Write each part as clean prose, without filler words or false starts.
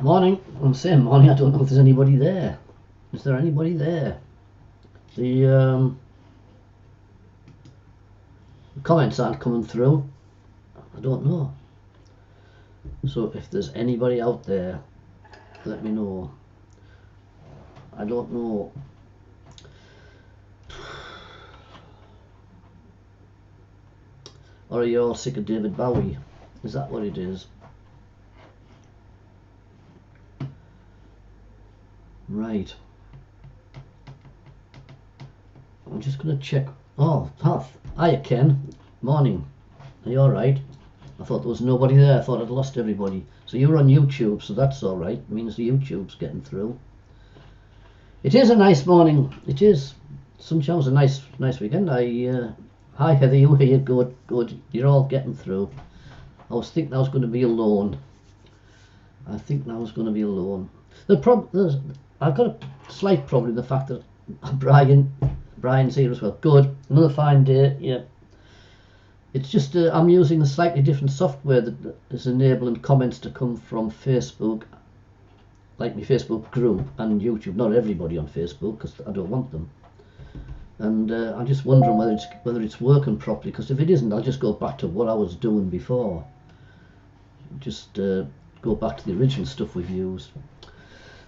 Morning. I'm saying morning. I don't know if there's anybody there. Is there anybody there? The comments aren't coming through. I don't know. So if there's anybody out there, let me know. I don't know. Or are you all sick of David Bowie? Is that what it is? Right. I'm just going to check. Oh, hiya Ken. Morning. Are you alright? I thought there was nobody there. I thought I'd lost everybody. So you're on YouTube, so that's alright. It means the YouTube's getting through. It is a nice morning. It is. Sunshine's a nice weekend. Hi Heather, you here? Good. You're all getting through. I was thinking I was going to be alone. I've got a slight problem with the fact that Brian's here as well. Good. Another fine day. Yeah. It's just I'm using a slightly different software that is enabling comments to come from Facebook, like my Facebook group and YouTube. Not everybody on Facebook, because I don't want them. And I'm just wondering whether it's working properly, because if it isn't, I'll just go back to what I was doing before. Just go back to the original stuff we've used.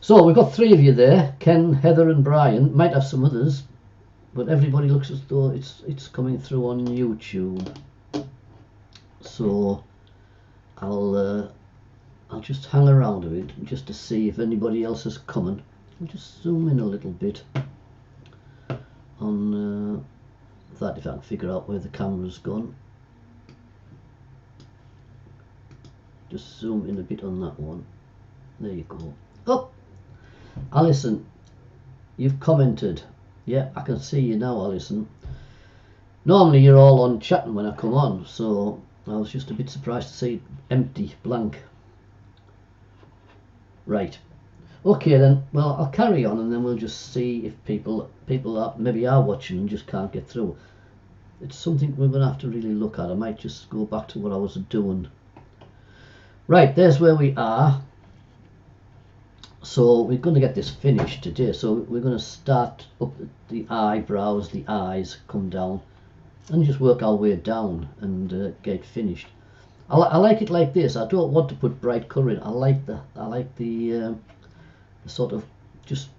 So we've got 3 of you there: Ken, Heather, and Brian. Might have some others, but everybody looks as though it's coming through on YouTube. So I'll just hang around a bit just to see if anybody else is coming. I'll just zoom in a little bit on that, if I can figure out where the camera's gone. Just zoom in a bit on that one. There you go. Oh, Alison, you've commented. Yeah, I can see you now, Alison. Normally you're all on chatting when I come on, so I was just a bit surprised to see it empty, blank. Right. Okay then, well, I'll carry on and then we'll just see if people maybe are watching and just can't get through. It's something we're going to have to really look at. I might just go back to what I was doing. Right, there's where we are. So we're going to get this finished today. So we're going to start up the eyebrows, the eyes, come down, and just work our way down and get finished. I like it like this. I don't want to put bright colour in. I like the sort of just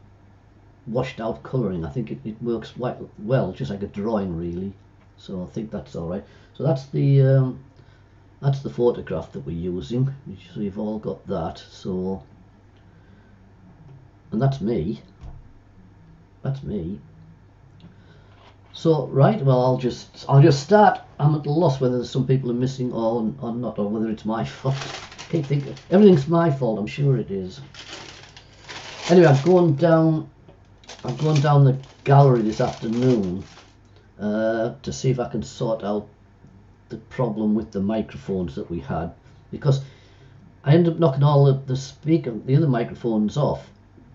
washed out colouring. I think it works quite well, just like a drawing really. So I think that's all right. So that's the photograph that we're using. So you've all got that. So, and that's me. So right, well, I'll just start. I'm at a loss whether some people are missing or not, or whether it's my fault. I keep thinking everything's my fault. I'm sure it is. Anyway, I'm going down the gallery this afternoon to see if I can sort out the problem with the microphones that we had, because I ended up knocking all the other microphones off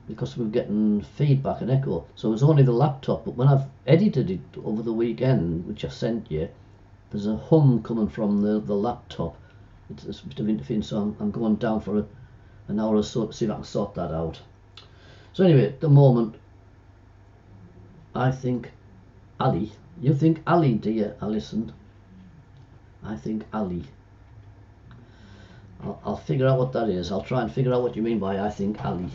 because we were getting feedback and echo. So it was only the laptop, but when I've edited it over the weekend, which I sent you, there's a hum coming from the laptop. It's a bit of interference, so I'm going down for an hour or so to see if I can sort that out. So anyway, at the moment, I think Ali. You think Ali, dear Alison? I think Ali. I'll figure out what that is. I'll try and figure out what you mean by I think Ali.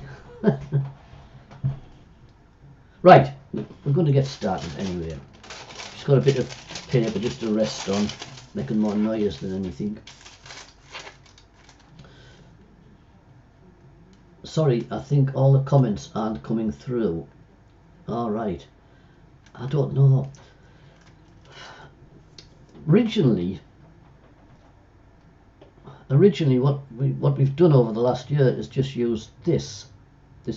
Right, we're going to get started anyway. Just got a bit of paper just to rest on, making more noise than anything. Sorry, I think all the comments aren't coming through. All right, I don't know. Originally what we've done over the last year is just use this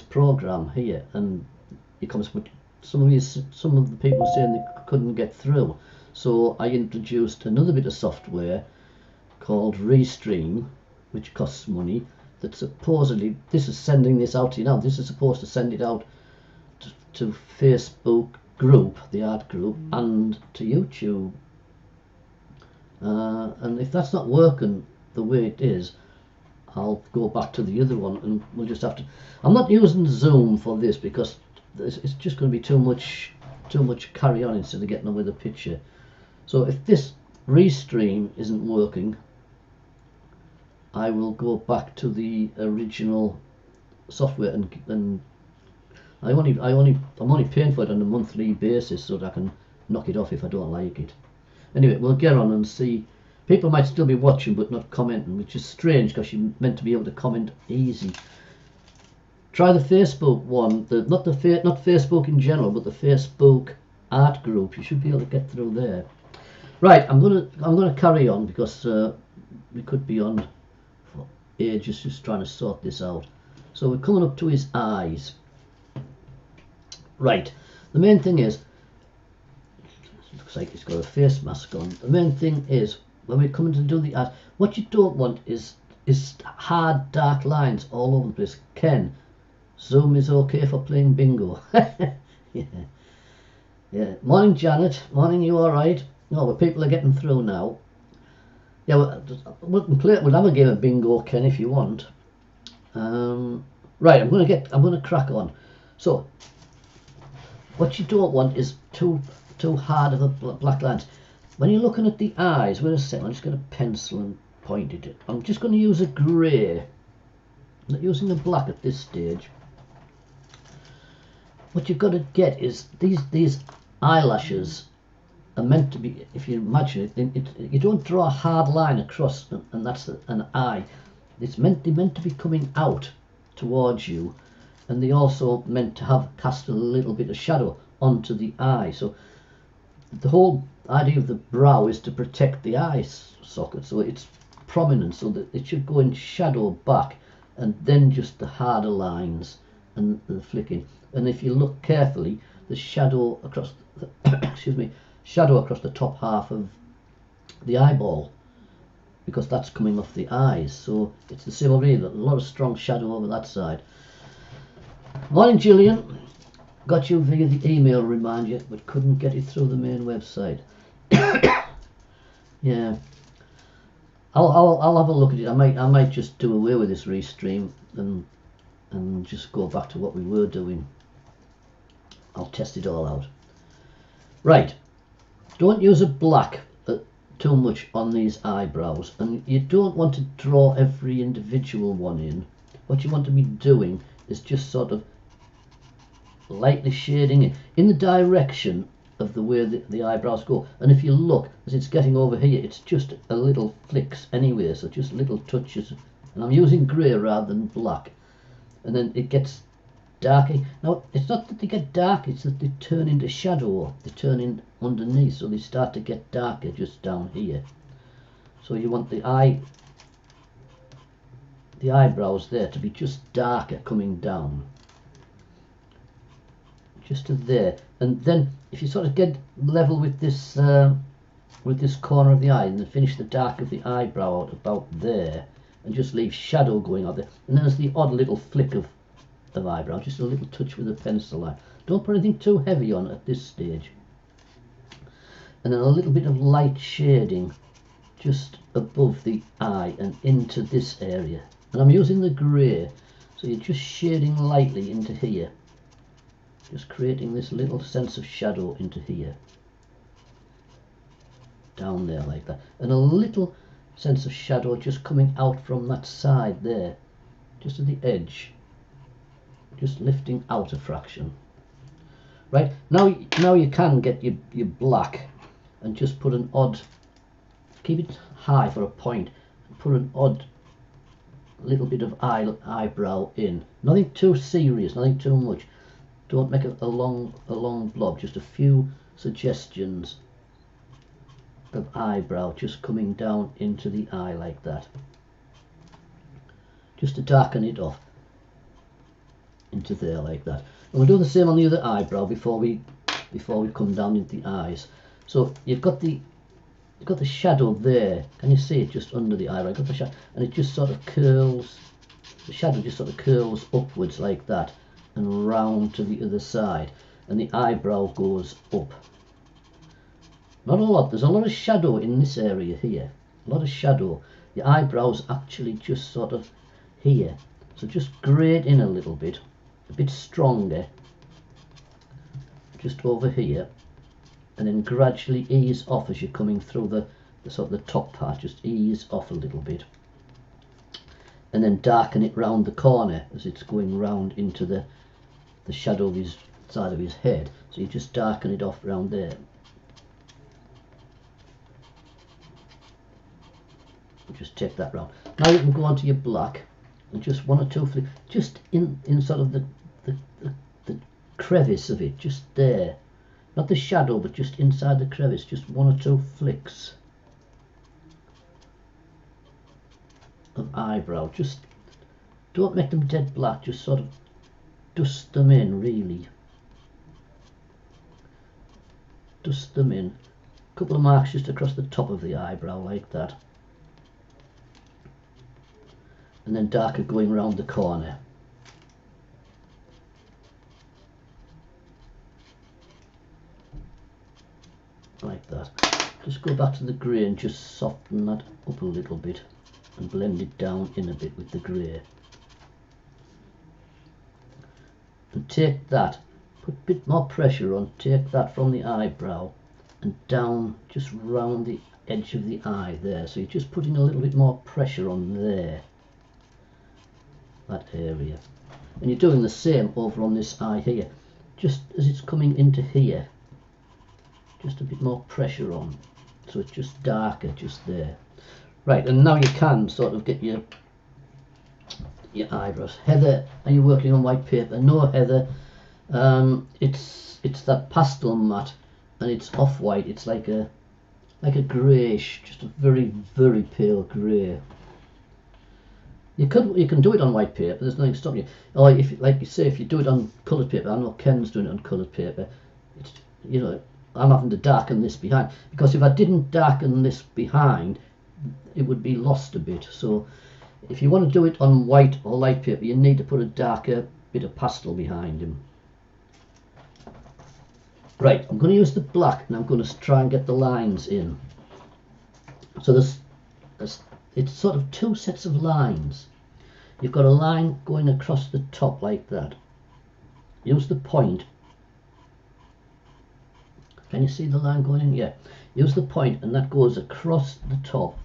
program here, and it comes with some of the people saying they couldn't get through. So I introduced another bit of software called Restream, which costs money. That supposedly, this is sending this out to you now. This is supposed to send it out to Facebook group, the art group, and to YouTube. And if that's not working the way it is, I'll go back to the other one, and we'll just have to. I'm not using zoom for this because it's just going to be too much carry on instead of getting on with the picture. So if this restream isn't working, I will go back to the original software and I'm only paying for it on a monthly basis so that I can knock it off if I don't like it. Anyway, we'll get on and see. People might still be watching but not commenting, which is strange because you're meant to be able to comment easy. Try the Facebook one, not Facebook in general, but the Facebook art group. You should be able to get through there. Right, I'm gonna carry on because we could be on for ages just trying to sort this out. So we're coming up to his eyes. Right, the main thing is, looks like he's got a face mask on. The main thing is, when we're coming to do the eyes, what you don't want is hard dark lines all over the place. Ken, zoom is okay for playing bingo. Yeah. Morning, Janet. Morning, you all right? No, but people are getting through now. Yeah, we'll have a game of bingo, Ken, if you want. Right, I'm gonna crack on. So, what you don't want is too hard of a black lines. When you're looking at the eyes, wait a second, I'm just going to pencil and point it. I'm just going to use a grey. I'm not using a black at this stage. What you've got to get is these eyelashes are meant to be, if you imagine it, you don't draw a hard line across and that's an eye. They're meant to be coming out towards you, and they also meant to cast a little bit of shadow onto the eye. So the whole idea of the brow is to protect the eye socket, so it's prominent, so that it should go in shadow back, and then just the harder lines and the flicking. And if you look carefully, the shadow across the shadow across the top half of the eyeball, because that's coming off the eyes. So it's the same over here, a lot of strong shadow over that side. Morning, Gillian. Got you via the email reminder, but couldn't get it through the main website. Yeah, I'll have a look at it. I might just do away with this restream and just go back to what we were doing. I'll test it all out. Right, don't use a black too much on these eyebrows, and you don't want to draw every individual one in. What you want to be doing is just sort of lightly shading it in the direction of the way the eyebrows go. And if you look, as it's getting over here, it's just a little flicks anyway, so just little touches. And I'm using grey rather than black. And then it gets darker. Now, it's not that they get dark, it's that they turn into shadow. They turn in underneath, so they start to get darker just down here. So you want the eyebrows there to be just darker coming down. Just to there, and then if you sort of get level with this corner of the eye, and then finish the dark of the eyebrow out about there, and just leave shadow going out there, and then there's the odd little flick of eyebrow, just a little touch with a pencil line. Don't put anything too heavy on at this stage, and then a little bit of light shading just above the eye and into this area. And I'm using the grey, so you're just shading lightly into here. Just creating this little sense of shadow into here. Down there like that. And a little sense of shadow just coming out from that side there. Just at the edge. Just lifting out a fraction. Right, now you can get your black and just put an odd, keep it high for a point, and put an odd little bit of eyebrow in. Nothing too serious, nothing too much. Don't make a long blob, just a few suggestions of eyebrow just coming down into the eye like that. Just to darken it off into there like that. And we'll do the same on the other eyebrow before we come down into the eyes. So you've got the shadow there. Can you see it just under the eyebrow? You've got the shadow, and it just sort of curls. The shadow just sort of curls upwards like that, and round to the other side, and the eyebrow goes up. Not a lot, there's a lot of shadow in this area here, a lot of shadow. Your eyebrows actually just sort of here, so just grade in a bit stronger, just over here, and then gradually ease off as you're coming through the sort of the top part. Just ease off a little bit, and then darken it round the corner as it's going round into the shadow of his side of his head. So you just darken it off round there. Just take that round. Now you can go on to your black, and just one or two flicks, just in sort of the crevice of it, just there, not the shadow, but just inside the crevice, just one or two flicks of eyebrow. Just don't make them dead black, just sort of dust them in, really. Dust them in. A couple of marks just across the top of the eyebrow like that. And then darker going round the corner. Like that. Just go back to the grey and just soften that up a little bit and blend it down in a bit with the grey. And take that, put a bit more pressure on, take that from the eyebrow and down just round the edge of the eye there. So you're just putting a little bit more pressure on there, that area. And you're doing the same over on this eye here, just as it's coming into here, just a bit more pressure on, so it's just darker just there. Right, and now you can sort of get your eyebrows. Heather, are you working on white paper? No, Heather, it's that pastel matte, and it's off-white. It's like a greyish, just a very, very pale grey. You can do it on white paper. There's nothing stopping you. Or if, like you say, if you do it on coloured paper, I know Ken's doing it on coloured paper. It's, you know, I'm having to darken this behind, because if I didn't darken this behind, it would be lost a bit. So if you want to do it on white or light paper, you need to put a darker bit of pastel behind him. Right, I'm going to use the black, and I'm going to try and get the lines in. So it's sort of two sets of lines. You've got a line going across the top like that. Use the point. Can you see the line going in? Yeah. Use the point, and that goes across the top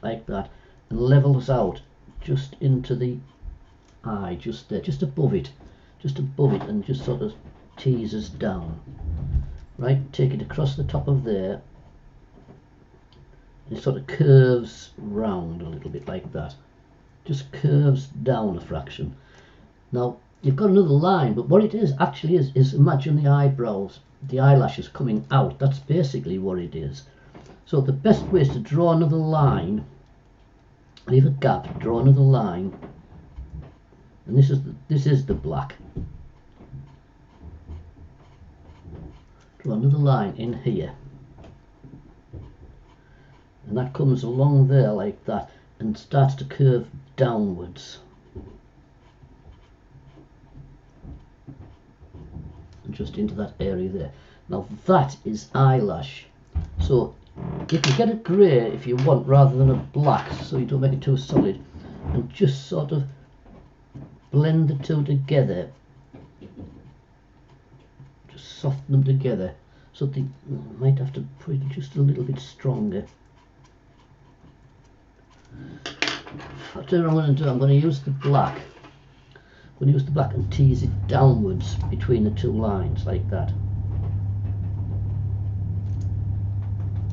like that, and levels out just into the eye, just there, just above it, and just sort of teases down. Right, take it across the top of there, and it sort of curves round a little bit like that, just curves down a fraction. Now you've got another line, but what it is actually is imagine the eyebrows, the eyelashes coming out. That's basically what it is. So the best way is to draw another line, leave a gap, draw another line, and this is the black. Draw another line in here, and that comes along there like that and starts to curve downwards. And just into that area there. Now that is eyelash. So you can get a grey if you want rather than a black, so you don't make it too solid, and just sort of blend the two together, just soften them together. So they might have to put it just a little bit stronger. What I'm going to do, I'm going to use the black. I'm going to use the black and tease it downwards between the two lines like that,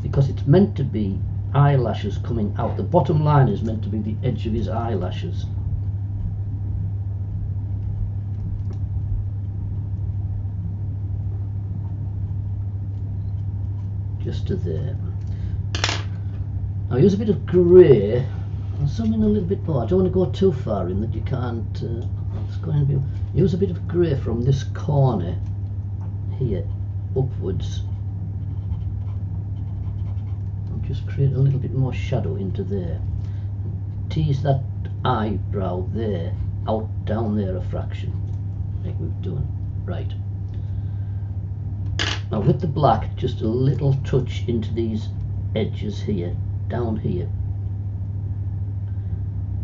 because it's meant to be eyelashes coming out. The bottom line is meant to be the edge of his eyelashes. Just to there. Now use a bit of grey and zoom in a little bit more. I don't want to go too far in that you can't. It's going to be. Use a bit of grey from this corner here upwards. Just create a little bit more shadow into there. Tease that eyebrow there out down there a fraction, like we've done. Right. Now with the black, just a little touch into these edges here, down here,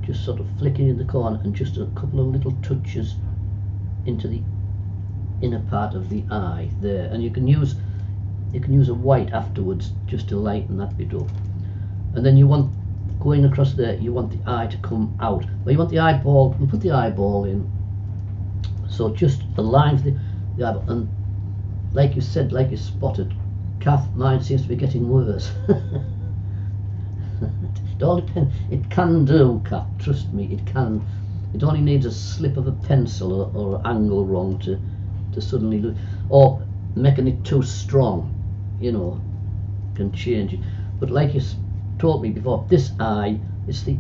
just sort of flicking in the corner, and just a couple of little touches into the inner part of the eye there. And you can use a white afterwards just to lighten that bit up. And then you want, going across there, you want the eye to come out. Well, you want the eyeball, you put the eyeball in, so just align the eyeball. And like you said, like you spotted, Kath, mine seems to be getting worse. It all depends. It can do, Kath, trust me, it can. It only needs a slip of a pencil or angle wrong to suddenly do, or making it too strong, you know, can change it. But like you told me before, this eye, it's the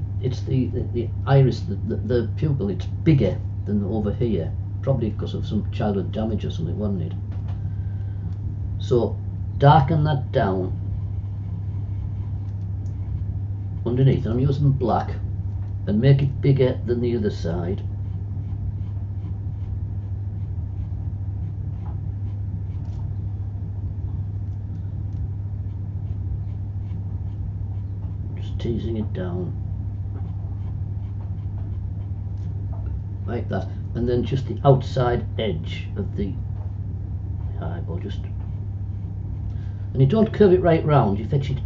iris, the pupil, it's bigger than over here, probably because of some childhood damage or something, wasn't it? So darken that down underneath. I'm using black, and make it bigger than the other side. Just teasing it down like that, and then just the outside edge of the eyeball, just, and you don't curve it right round, you fetch it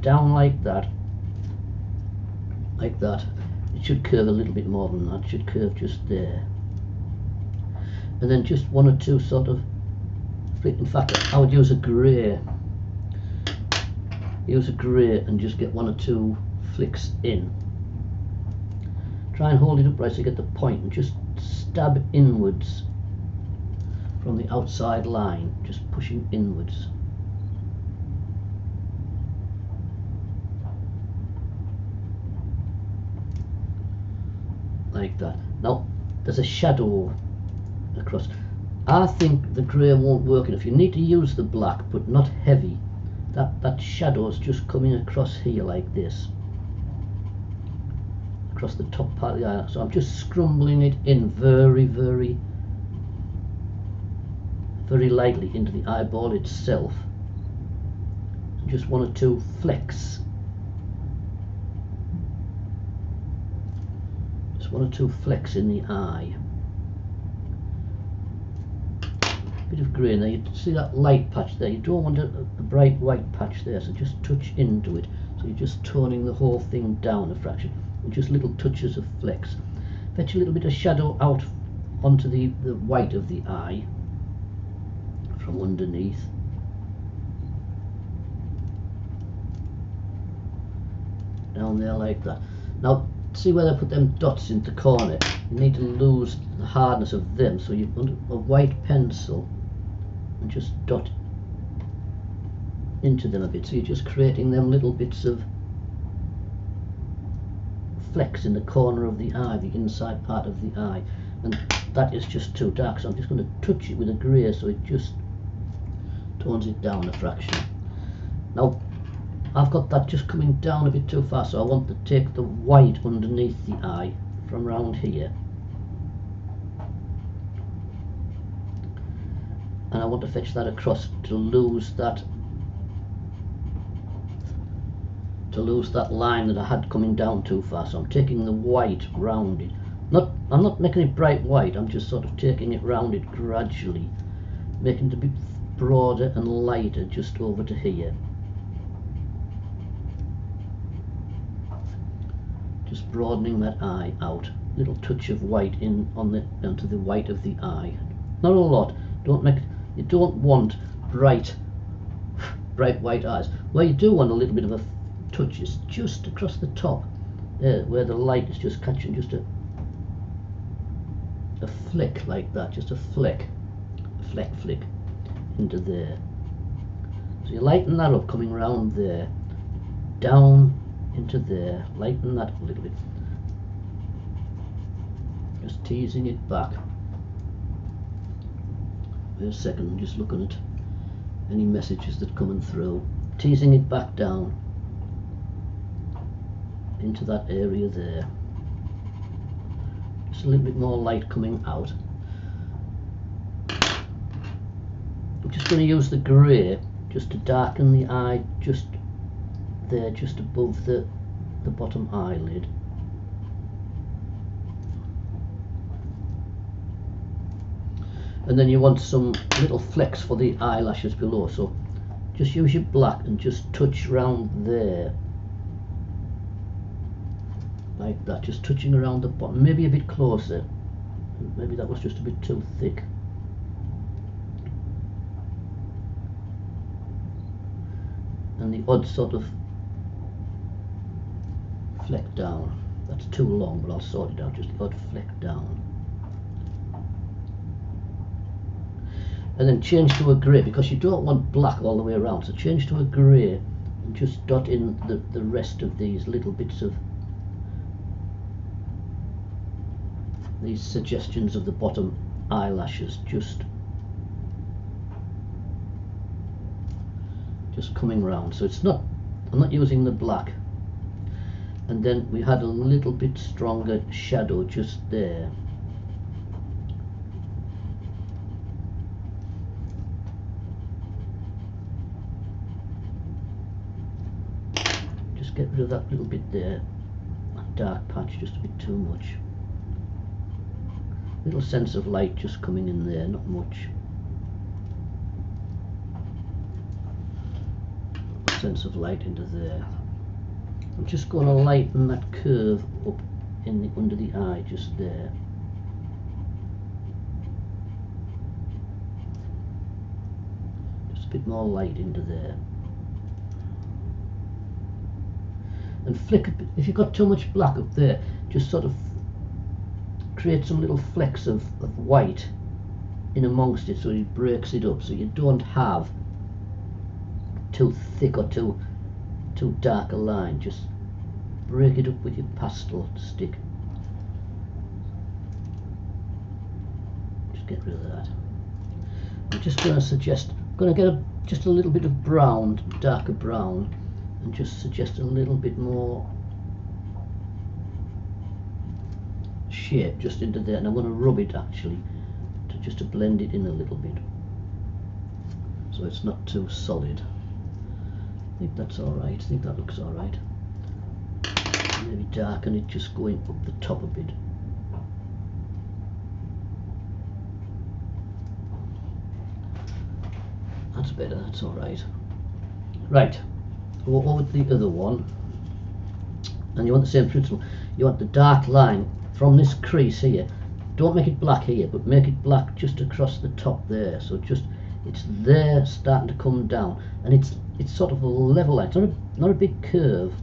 down like that, like that. It should curve a little bit more than that, it should curve just there. And then just one or two sort of flick. In fact, I would use a grey. Use a grey and just get one or two flicks in. Try and hold it upright so you get the point, and just stab inwards from the outside line, just pushing inwards. Like that. Now there's a shadow across. I think the grey won't work enough. You need to use the black, but not heavy. That shadow is just coming across here like this, across the top part of the eye. So I'm just scrumbling it in very, very, very lightly into the eyeball itself. And just one or two flecks. One or two flecks in the eye. Bit of grey in there. You see that light patch there? You don't want a bright white patch there, so just touch into it. So you're just toning the whole thing down a fraction, with just little touches of flecks. Fetch a little bit of shadow out onto the white of the eye from underneath. Down there like that. Now see where I put them dots into the corner? You need to lose the hardness of them, so you put a white pencil and just dot into them a bit, so you're just creating them little bits of flecks in the corner of the eye, the inside part of the eye, and that is just too dark, so I'm just going to touch it with a grey so it just tones it down a fraction. Now I've got that just coming down a bit too far, so I want to take the white underneath the eye from round here, and I want to fetch that across to lose that line that I had coming down too far. So I'm taking the white round it. I'm not making it bright white, I'm just sort of taking it round it gradually, making it a bit broader and lighter just over to here. Just broadening that eye out, little touch of white onto the white of the eye. Not a lot. You don't want bright white eyes. Where you do want a little bit of a touch is just across the top there, where the light is just catching just a flick like that, just a flick into there. So you lighten that up, coming round there, down into there, lighten that up a little bit, just teasing it back. Wait a second, I'm just looking at any messages that are coming through, teasing it back down into that area there, just a little bit more light coming out. I'm just going to use the grey just to darken the eye just there, just above the bottom eyelid. And then you want some little flecks for the eyelashes below, so just use your black and just touch around there like that, just touching around the bottom, maybe a bit closer, maybe that was just a bit too thick. And the odd sort of fleck down, that's too long, but I'll sort it out, just the odd fleck down. And then change to a grey, because you don't want black all the way around, so change to a grey and just dot in the rest of these little bits of these suggestions of the bottom eyelashes, just coming round. So it's not, I'm not using the black. And then we had a little bit stronger shadow just there. Just get rid of that little bit there, that dark patch, just a bit too much. Little sense of light just coming in there, not much. Sense of light into there. I'm just going to lighten that curve up in the under the eye, just there. Just a bit more light into there. And flick, if you've got too much black up there, just sort of create some little flecks of white in amongst it, so it breaks it up, so you don't have too thick or too dark a line. Just break it up with your pastel stick. Just get rid of that. I'm just going to suggest, I'm going to get just a little bit of brown, darker brown, and just suggest a little bit more shape just into there, and I'm going to rub it actually to blend it in a little bit, so it's not too solid. I think that's alright, I think that looks alright. Maybe darken it, just going up the top a bit. That's better, that's alright. Right, go over to the other one, and you want the same principle. You want the dark line from this crease here. Don't make it black here, but make it black just across the top there, so just it's there starting to come down, and it's sort of a level line. It's not a big curve.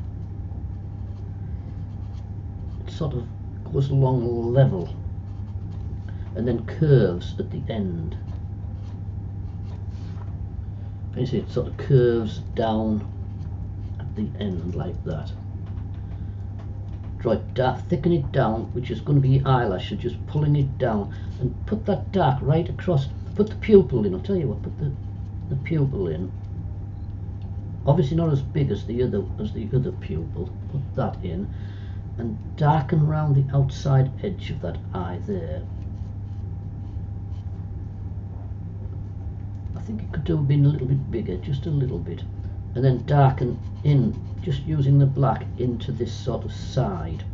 It sort of goes along level and then curves at the end. And you see it sort of curves down at the end like that. Draw it dark, thicken it down, which is going to be your eyelash, so just pulling it down, and put that dark right across. Put the pupil in, I'll tell you what, put the pupil in. Obviously not as big as the other pupil. Put that in and darken around the outside edge of that eye there. I think it could have been a little bit bigger, just a little bit. And then darken in, just using the black into this sort of side.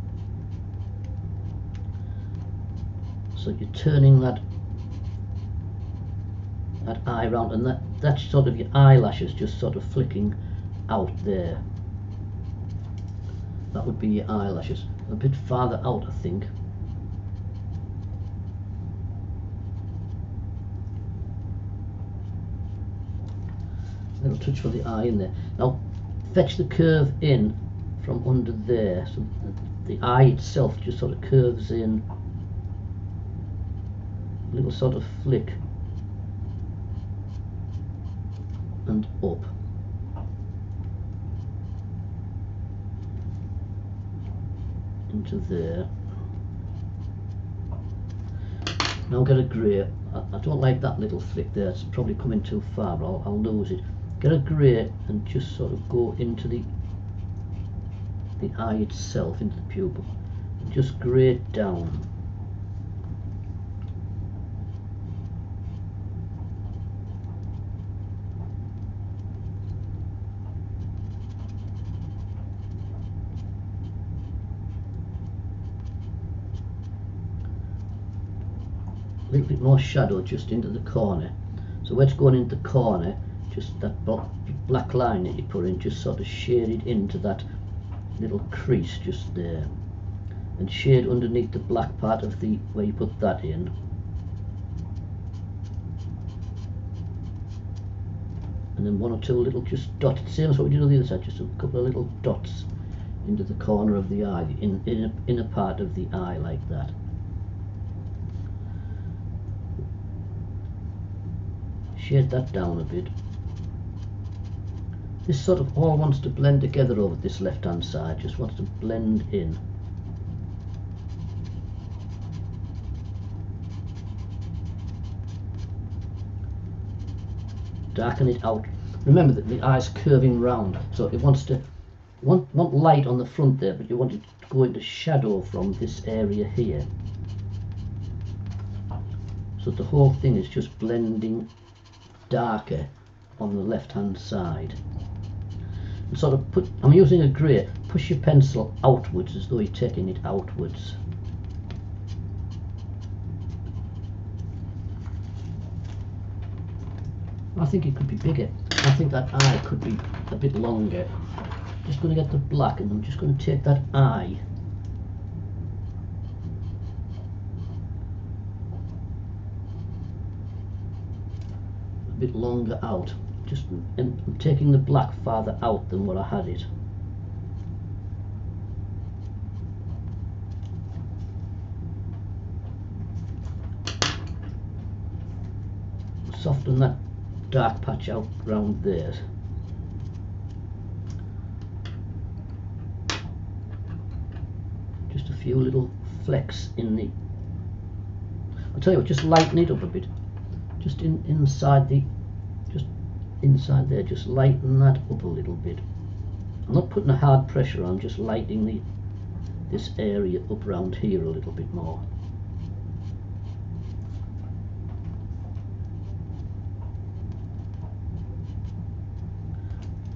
So you're turning that eye round, and that's sort of your eyelashes just sort of flicking out there. That would be your eyelashes. A bit farther out, I think. A little touch for the eye in there. Now fetch the curve in from under there, so the eye itself just sort of curves in. A little sort of flick and up. Into there. Now get a grey. I don't like that little flick there, it's probably coming too far, but I'll lose it. Get a grey and just sort of go into the eye itself, into the pupil, and just grey it down. little bit more shadow just into the corner. So where it's going into the corner, just that black line that you put in, just sort of shade it into that little crease just there, and shade underneath the black part of the where you put that in. And then one or two little just dots, same as what we did on the other side, just a couple of little dots into the corner of the eye, in a part of the eye like that. Shade that down a bit. This sort of all wants to blend together over this left hand side, just wants to blend in. Darken it out. Remember that the eye's curving round, so it wants to want light on the front there, but you want it to go into shadow from this area here. So the whole thing is just blending darker on the left hand side. And sort of put, I'm using a grey, push your pencil outwards as though you're taking it outwards. I think it could be bigger. I think that eye could be a bit longer. Just going to get the black and I'm just going to take that eye a bit longer out. Just, and I'm taking the black farther out than what I had it. Soften that dark patch out round there. Just a few little flecks in the, I'll tell you what, just lighten it up a bit. Just inside the, just inside there, just lighten that up a little bit. I'm not putting a hard pressure on, just lightening this area up round here a little bit more.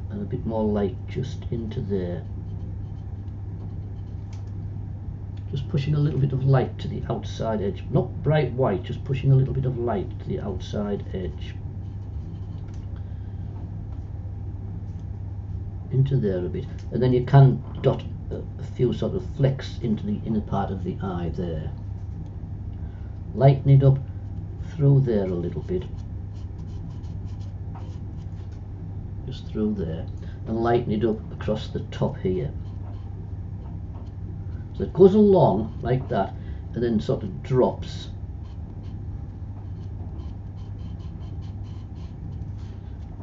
And a bit more light just into there. Just pushing a little bit of light to the outside edge. Not bright white, just pushing a little bit of light to the outside edge. Into there a bit. And then you can dot a few sort of flecks into the inner part of the eye there. Lighten it up through there a little bit. Just through there. And lighten it up across the top here. So it goes along like that and then sort of drops.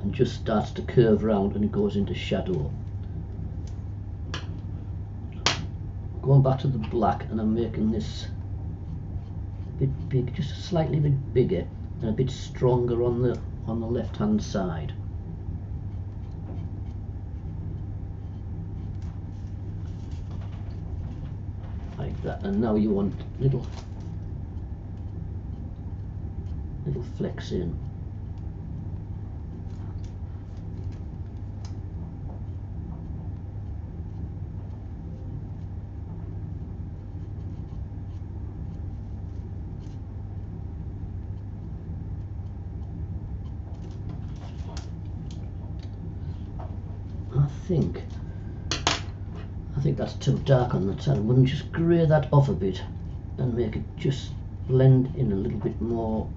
And just starts to curve round and it goes into shadow. Going back to the black, and I'm making this a bit big, just a slightly bit bigger and a bit stronger on the left hand side. Like that, and now you want little flecks in. I think that's too dark on the tan. We'll just grey that off a bit and make it just blend in a little bit more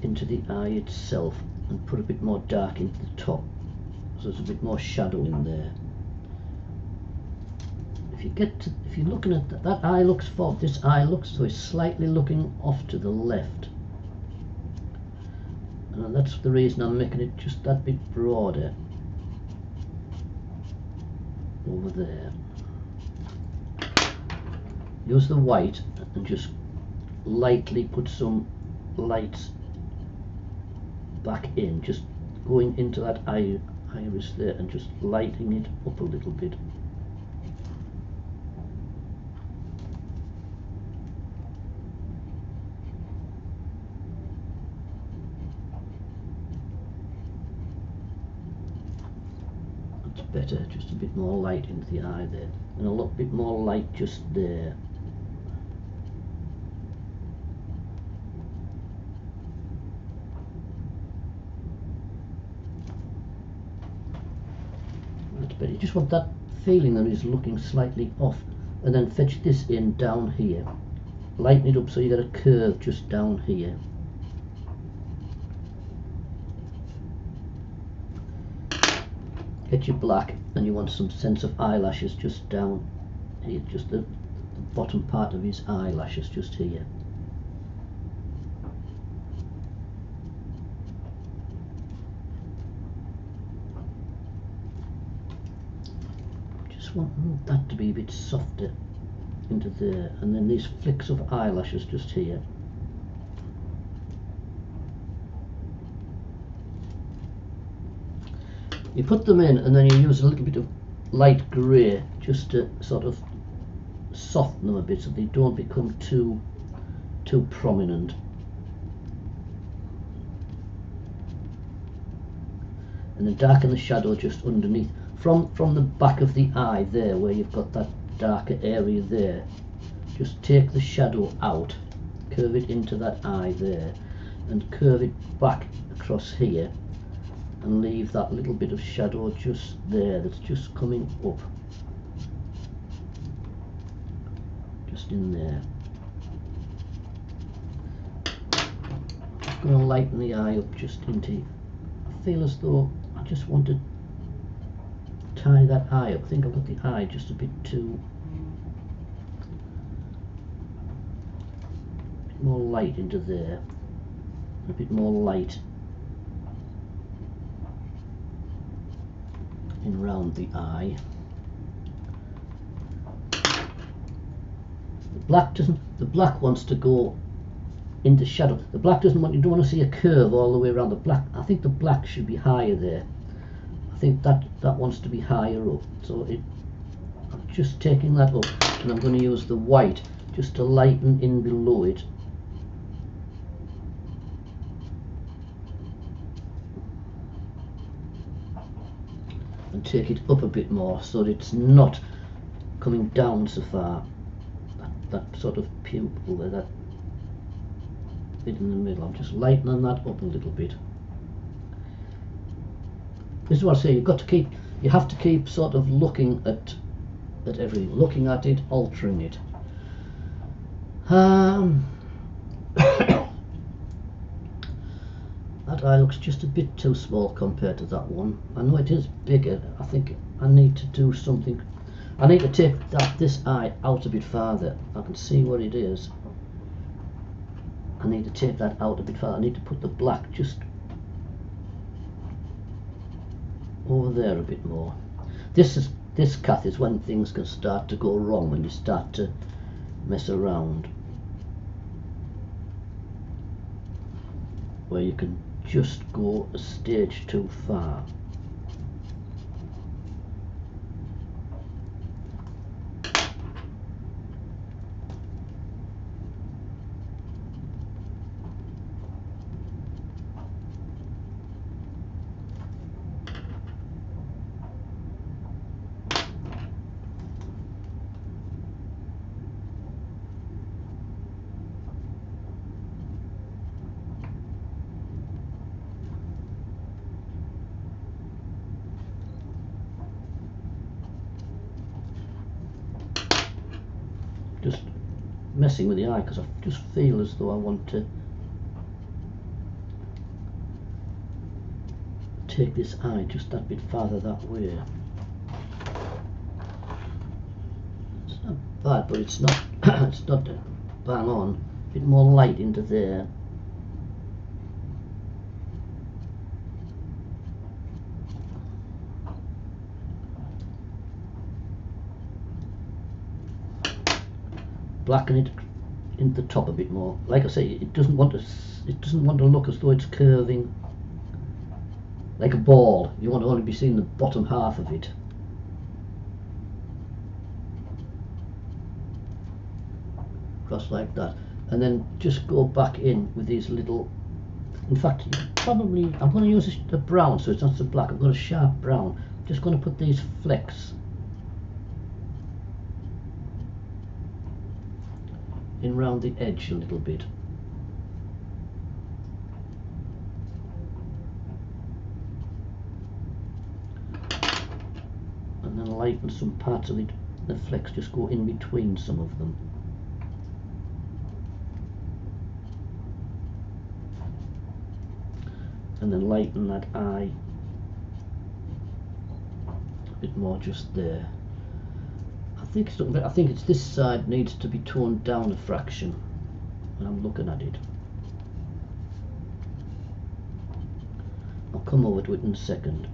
into the eye itself and put a bit more dark into the top, so there's a bit more shadow in there. If you're looking at that eye looks forward, this eye looks, so it's slightly looking off to the left, and that's the reason I'm making it just that bit broader over there. Use the white and just lightly put some lights back in, just going into that iris there and just lighting it up a little bit. That's better, just a bit more light into the eye there, and a little bit more light just there. better. You just want that feeling that he's looking slightly off, and then fetch this in down here, lighten it up so you get a curve just down here. Get your black, and you want some sense of eyelashes just down here, just the bottom part of his eyelashes just here. Just want that to be a bit softer into there, and then these flicks of eyelashes just here. You put them in, and then you use a little bit of light grey just to sort of soften them a bit so they don't become too prominent. And then darken the shadow just underneath from the back of the eye there, where you've got that darker area there. Just take the shadow out, curve it into that eye there, and curve it back across here, and leave that little bit of shadow just there that's just coming up, just in there. Just going to lighten the eye up just into, I feel as though I just want to tie that eye up. I think I've got the eye just a bit more light into there, a bit more light in round the eye. The black wants to go into shadow. The black doesn't want, you don't want to see a curve all the way around the black. I think the black should be higher there. I think that wants to be higher up. So I'm just taking that up, and I'm going to use the white just to lighten in below it. And take it up a bit more so that it's not coming down so far. That sort of pupil there, that bit in the middle, I'm just lightening that up a little bit. This is what I say, you have to keep sort of looking at everything, looking at it, altering it. That eye looks just a bit too small compared to that one. I know it is bigger. I think I need to do something. I need to take this eye out a bit farther. I can see what it is. I need to take that out a bit farther. I need to put the black just over there a bit more. This cat is when things can start to go wrong, when you start to mess around, where you can just go a stage too far. Just messing with the eye because I just feel as though I want to take this eye just that bit farther that way. It's not bad, but it's not it's not bang on. A bit more light into there. Blacken it in the top a bit more. Like I say, it doesn't want to look as though it's curving like a ball. You want to only be seeing the bottom half of it. Across like that, and then just go back in with these little. In fact, probably I'm going to use a brown, so it's not so black. I've got a sharp brown. I'm just going to put these flecks in round the edge a little bit. lighten some parts of it. The flecks just go in between some of them. And then lighten that eye a bit more just there. I think it's this side needs to be toned down a fraction when I'm looking at it. I'll come over to it in a second.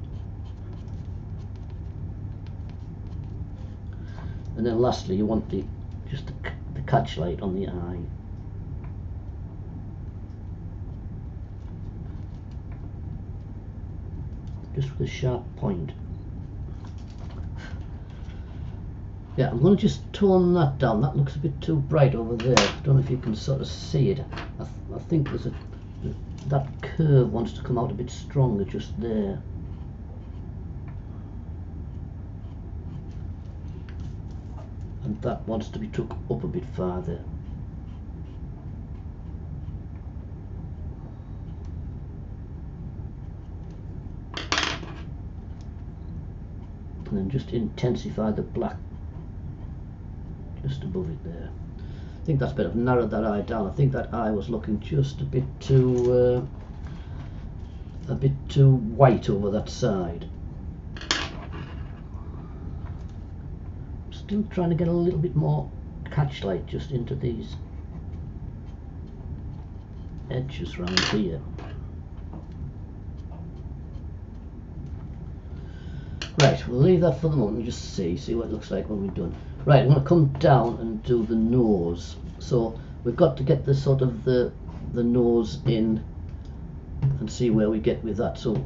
And then lastly, you want just the catch light on the eye. Just with a sharp point. Yeah, I'm going to just tone that down. That looks a bit too bright over there. I don't know if you can sort of see it. I think there's that curve wants to come out a bit stronger just there. And that wants to be took up a bit farther. And then just intensify the black just above it there. I think that's better. I've narrowed that eye down. I think that eye was looking just a bit too white over that side. I'm still trying to get a little bit more catch light just into these edges around here. Right, we'll leave that for the moment and just see what it looks like when we're done. Right, I'm going to come down and do the nose. So we've got to get the sort of the nose in and see where we get with that. So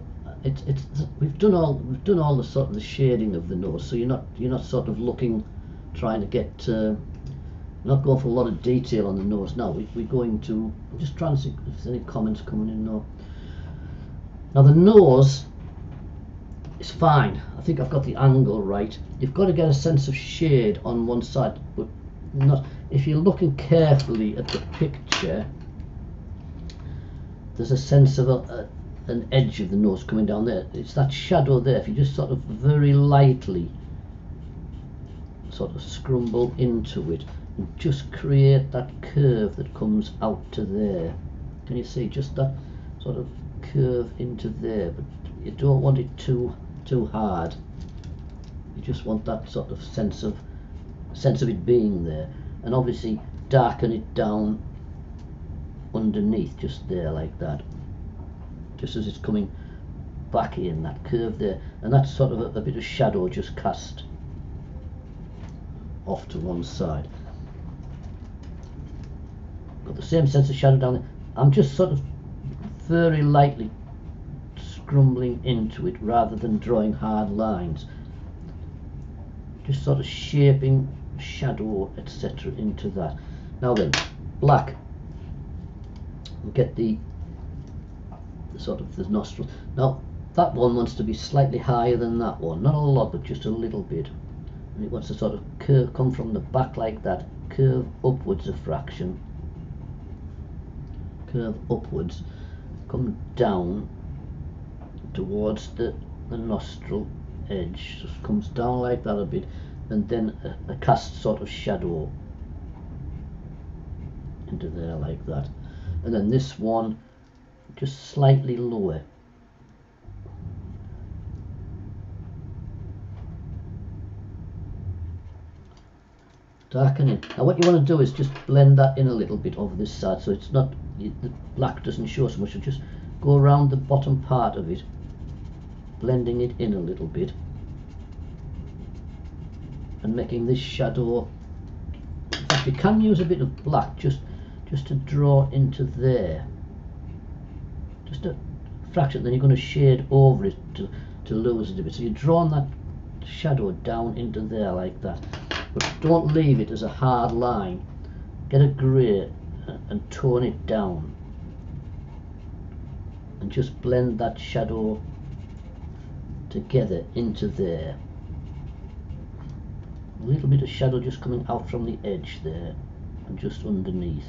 we've done all the sort of the shading of the nose. So you're not sort of trying to get not going for a lot of detail on the nose now. We're going to. I'm just trying to see if there's any comments coming in now. Now the nose. It's fine. I think I've got the angle right. You've got to get a sense of shade on one side, but not if you're looking carefully at the picture. There's a sense of an edge of the nose coming down there. It's that shadow there. If you just sort of very lightly sort of scrumble into it and just create that curve that comes out to there. Can you see just that sort of curve into there? But you don't want it too hard. You just want that sort of sense of it being there, and obviously darken it down underneath just there like that, just as it's coming back in that curve there, and that's sort of a bit of shadow just cast off to one side. Got the same sense of shadow down there. I'm just sort of very lightly scrumbling into it rather than drawing hard lines, just sort of shaping shadow etc. into that. Now then, black, we'll get the sort of the nostril. Now that one wants to be slightly higher than that one, not a lot but just a little bit, and it wants to sort of curve, come from the back like that, curve upwards a fraction, curve upwards, come down towards the nostril edge, just comes down like that a bit, and then a cast sort of shadow into there like that, and then this one just slightly lower. Darken it. Now what you want to do is just blend that in a little bit over this side, so it's not, the black doesn't show so much. So just go around the bottom part of it, blending it in a little bit and making this shadow. In fact, you can use a bit of black just to draw into there, just a fraction, then you're going to shade over it to lose it a bit. So you're drawing that shadow down into there like that, but don't leave it as a hard line. Get a grey and tone it down and just blend that shadow together into there. A little bit of shadow just coming out from the edge there and just underneath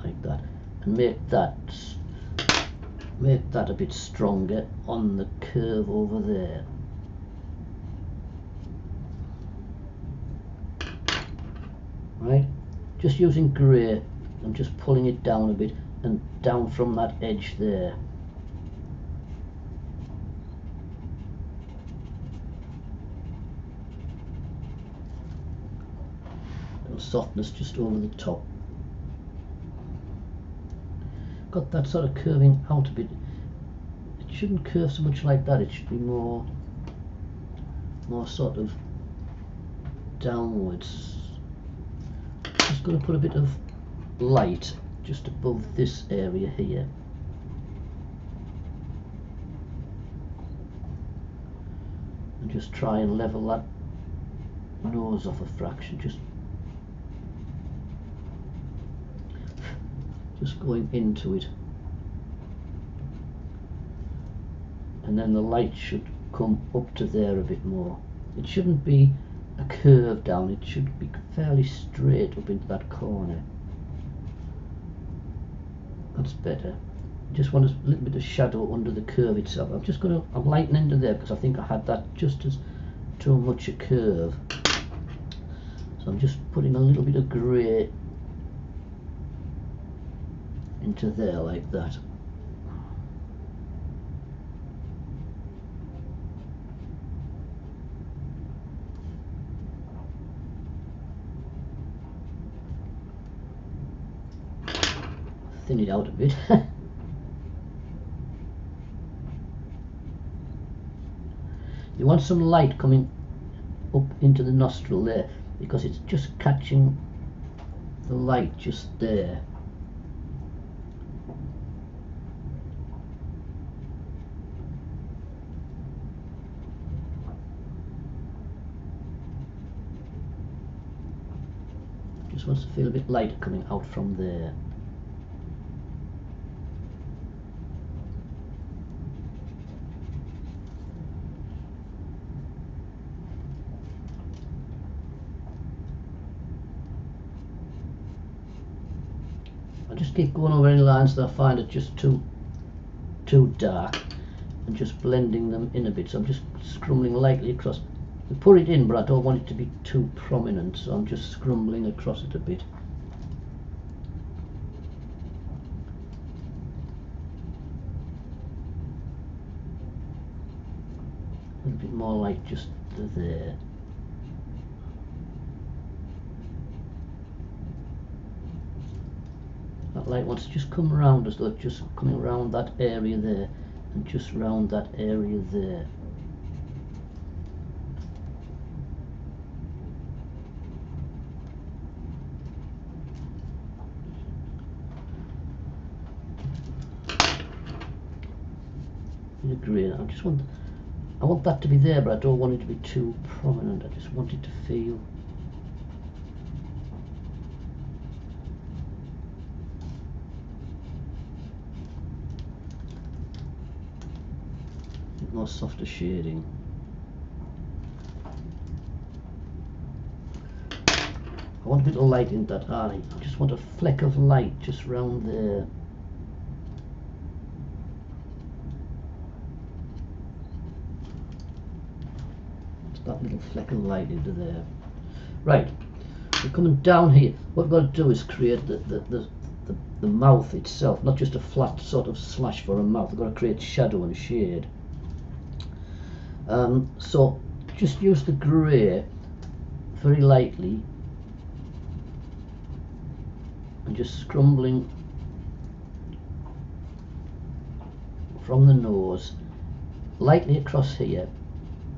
like that, and make that a bit stronger on the curve over there. right? Just using grey, I'm just pulling it down a bit and down from that edge there. Little softness just over the top. Got that sort of curving out a bit. It shouldn't curve so much like that. It should be more sort of downwards. Just going to put a bit of light just above this area here. And just try and level that nose off a fraction. Just going into it. And then the light should come up to there a bit more. It shouldn't be a curve down, it should be fairly straight up into that corner. That's better. Just want a little bit of shadow under the curve itself. I'm lightening into there because I think I had that just as too much a curve. So I'm just putting a little bit of grey into there like that. Thin it out a bit. You want some light coming up into the nostril there because it's just catching the light just there. Just wants to feel a bit lighter coming out from there. I just keep going over any lines that I find it just too dark and just blending them in a bit. So I'm just scrumbling lightly across. I put it in, but I don't want it to be too prominent, so I'm just scrumbling across it a bit. A little bit more light just there. That light wants to just come around as though it's just coming around that area there and just round that area there. Green. I want that to be there, but I don't want it to be too prominent. I just want it to feel a bit more softer shading. I want a bit of light in that eye. I just want a fleck of light just round there. That little fleck of light into there. Right, we're coming down here. What we've got to do is create the mouth itself, not just a flat sort of slash for a mouth. We've got to create shadow and shade. So just use the grey very lightly and just scrumbling from the nose lightly across here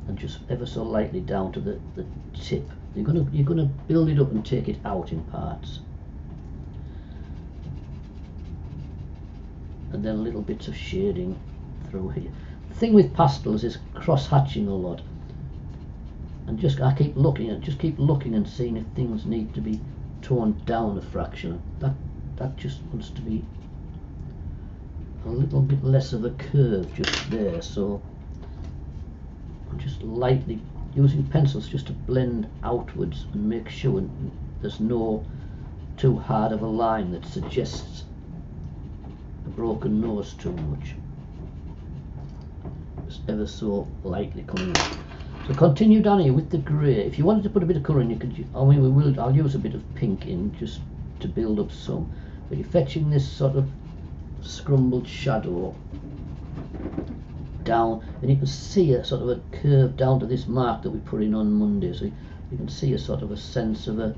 and just ever so lightly down to the tip. You're gonna build it up and take it out in parts, and then little bits of shading through here. The thing with pastels is cross-hatching a lot, and I keep looking and seeing if things need to be toned down a fraction. That just wants to be a little bit less of a curve just there. So I'm just lightly using pencils just to blend outwards and make sure there's no too hard of a line that suggests a broken nose too much. Just ever so lightly coming up. So continue down here with the grey. If you wanted to put a bit of colour in, you could. I mean, I'll use a bit of pink in just to build up some. But you're fetching this sort of scrumbled shadow down, and you can see a sort of a curve down to this mark that we put in on Monday. So you can see a sort of a sense of a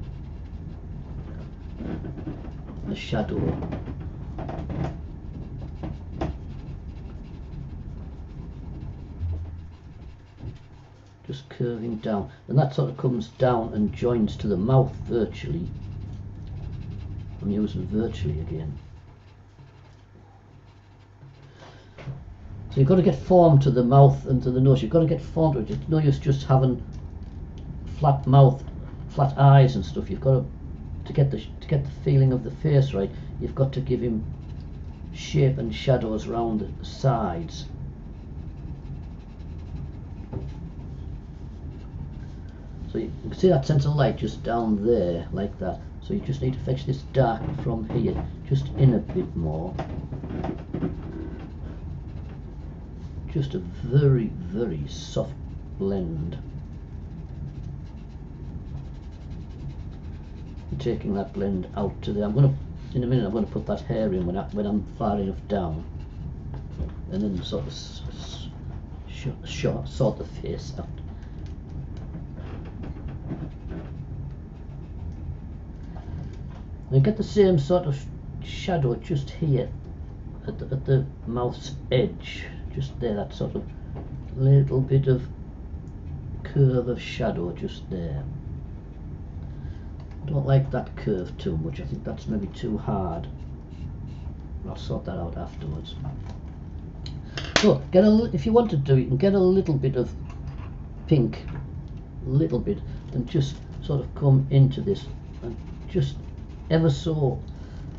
shadow. Just curving down, and that sort of comes down and joins to the mouth virtually. I'm using virtually again. So you've got to get form to the mouth and to the nose. You've got to get form to it. It's no use just having flat mouth, flat eyes and stuff. You've got to get the feeling of the face right. You've got to give him shape and shadows around the sides. So you can see that sense of light just down there, like that. So you just need to fetch this dark from here, just in a bit more. Just a very, very soft blend. I'm taking that blend out to there. In a minute, I'm going to put that hair in when I'm far enough down, and then sort of sort the face out. You get the same sort of shadow just here at the mouth's edge, just there, that sort of little bit of curve of shadow just there. I don't like that curve too much. I think that's maybe too hard. I'll sort that out afterwards. So if you want to do it, you can get a little bit of pink, a little bit, and just sort of come into this and just ever so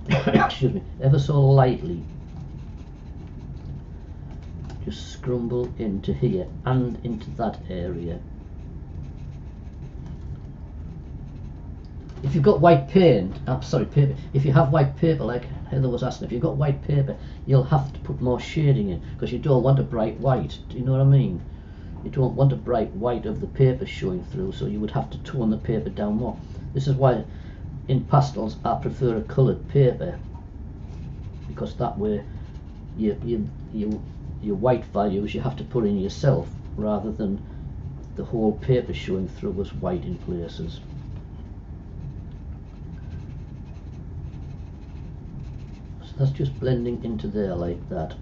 excuse me, ever so lightly just scrumble into here and into that area. If you've got white paint, paper, if you have white paper, like Heather was asking, if you've got white paper, you'll have to put more shading in, because you don't want a bright white. Do you know what I mean? You don't want a bright white of the paper showing through, so you would have to tone the paper down more. This is why in pastels I prefer a coloured paper, because that way your white values you have to put in yourself, rather than the whole paper showing through as white in places. So that's just blending into there like that.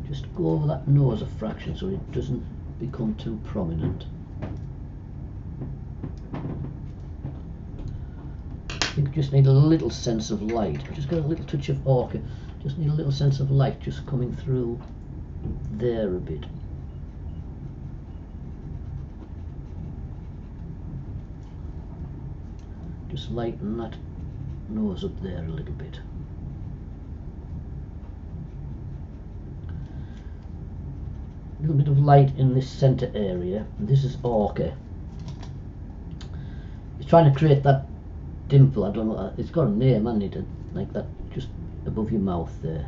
Just go over that nose a fraction so it doesn't become too prominent. You just need a little sense of light. Just got a little touch of ochre. Just need a little sense of light just coming through there a bit. Just lighten that nose up there a little bit. A little bit of light in this centre area. And this is ochre. It's trying to create that dimple. I don't know, it's got a name, hasn't it? Like that, just above your mouth there.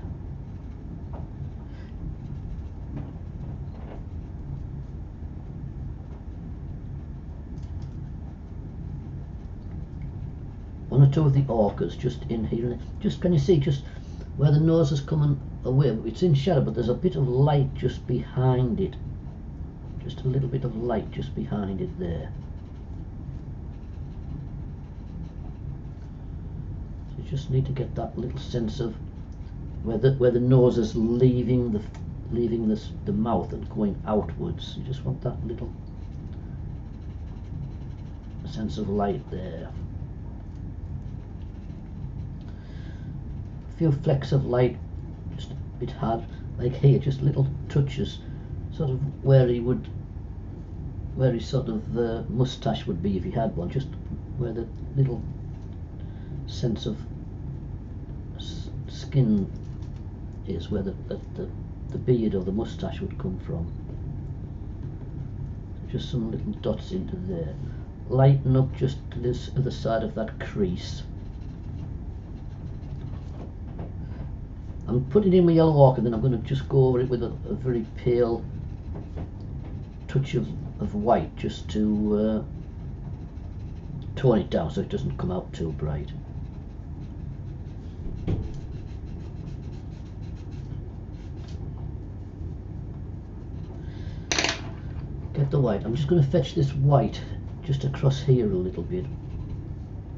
One or two of the ochres just in here, and just, can you see just where the nose is coming away? It's in shadow, but there's a bit of light just behind it. Just a little bit of light just behind it there. You just need to get that little sense of where the nose is leaving the mouth and going outwards. You just want that little sense of light there. A few flecks of light, just a bit hard, like here, just little touches, sort of where his sort of moustache would be if he had one, just where the little sense of skin is, where the beard or the moustache would come from. Just some little dots into there. Lighten up just to this other side of that crease. I'm putting in my yellow ochre, then I'm going to just go over it with a very pale touch of white just to tone it down so it doesn't come out too bright. Get the white. I'm just going to fetch this white just across here a little bit,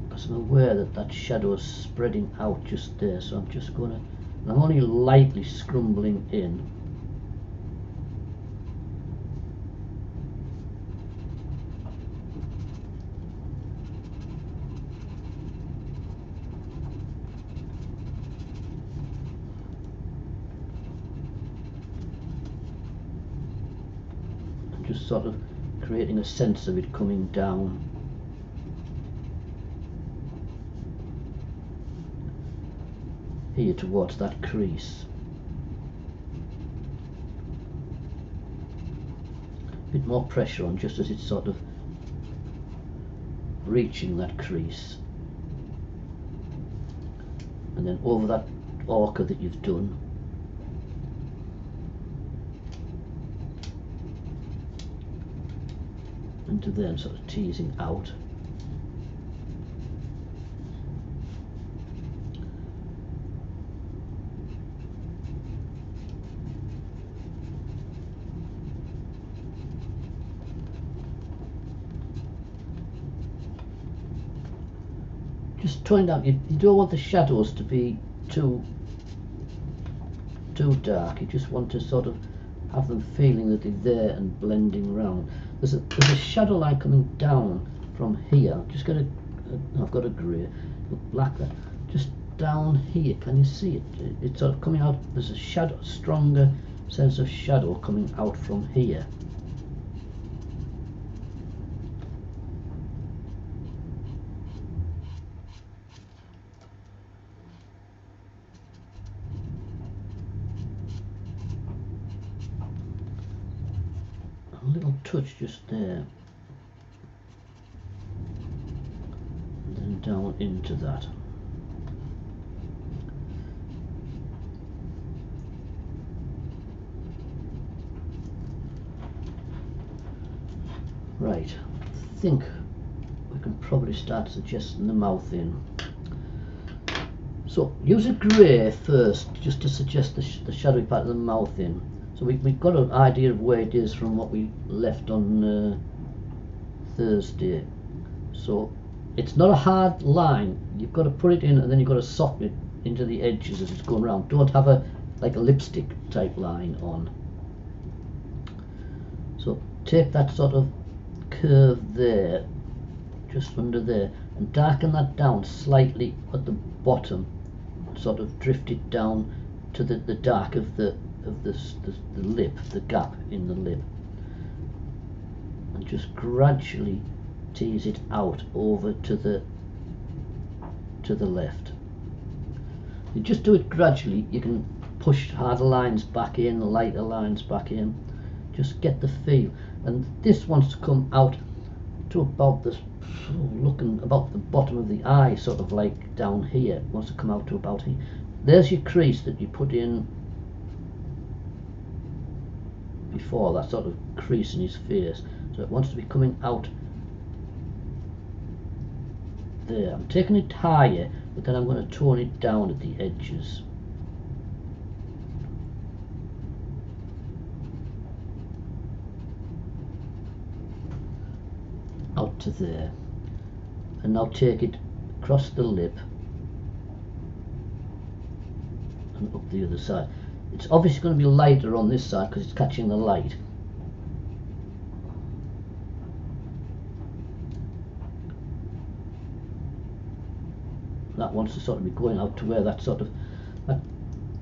because I'm aware that that shadow is spreading out just there, so I'm just going to, I'm only lightly scrumbling in. Just sort of creating a sense of it coming down. Here towards that crease. A bit more pressure on just as it's sort of reaching that crease. And then over that ochre that you've done. Into there and sort of teasing out. Just toning down. You don't want the shadows to be too dark. You just want to sort of have them feeling that they're there and blending round. There's a shadow line coming down from here. Just got I've got a grey, black there. Just down here. Can you see it? It's sort of coming out. There's a shadow, stronger sense of shadow coming out from here. A little touch just there. And then down into that. Right, I think we can probably start suggesting the mouth in. So use a grey first, just to suggest the shadowy part of the mouth in. So we've got an idea of where it is from what we left on Thursday. So it's not a hard line. You've got to put it in, and then you've got to soften it into the edges as it's going around. Don't have like a lipstick type line on. So take that sort of curve there, just under there, and darken that down slightly at the bottom. Sort of drift it down to the dark of the lip, the gap in the lip, and just gradually tease it out over to the left. You just do it gradually. You can push harder lines back in, lighter lines back in. Just get the feel. And this wants to come out to about this, looking about the bottom of the eye, sort of like down here. It wants to come out to about here. There's your crease that you put in before, that sort of crease in his face. So it wants to be coming out there. I'm taking it higher, but then I'm going to tone it down at the edges. Out to there. And now take it across the lip and up the other side. It's obviously going to be lighter on this side because it's catching the light. That wants to sort of be going out to where that sort of, that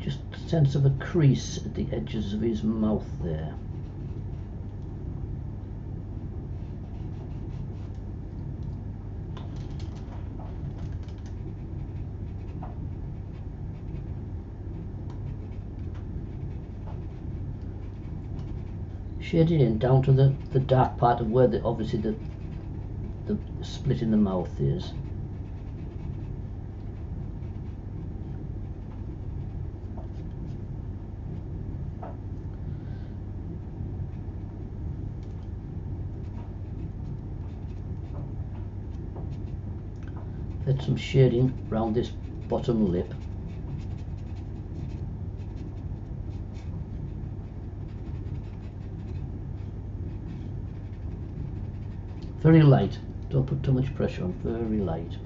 just sense of a crease at the edges of his mouth there. Shade it in down to the dark part of where obviously the split in the mouth is. get some shading around this bottom lip. Very light, don't put too much pressure on, very light.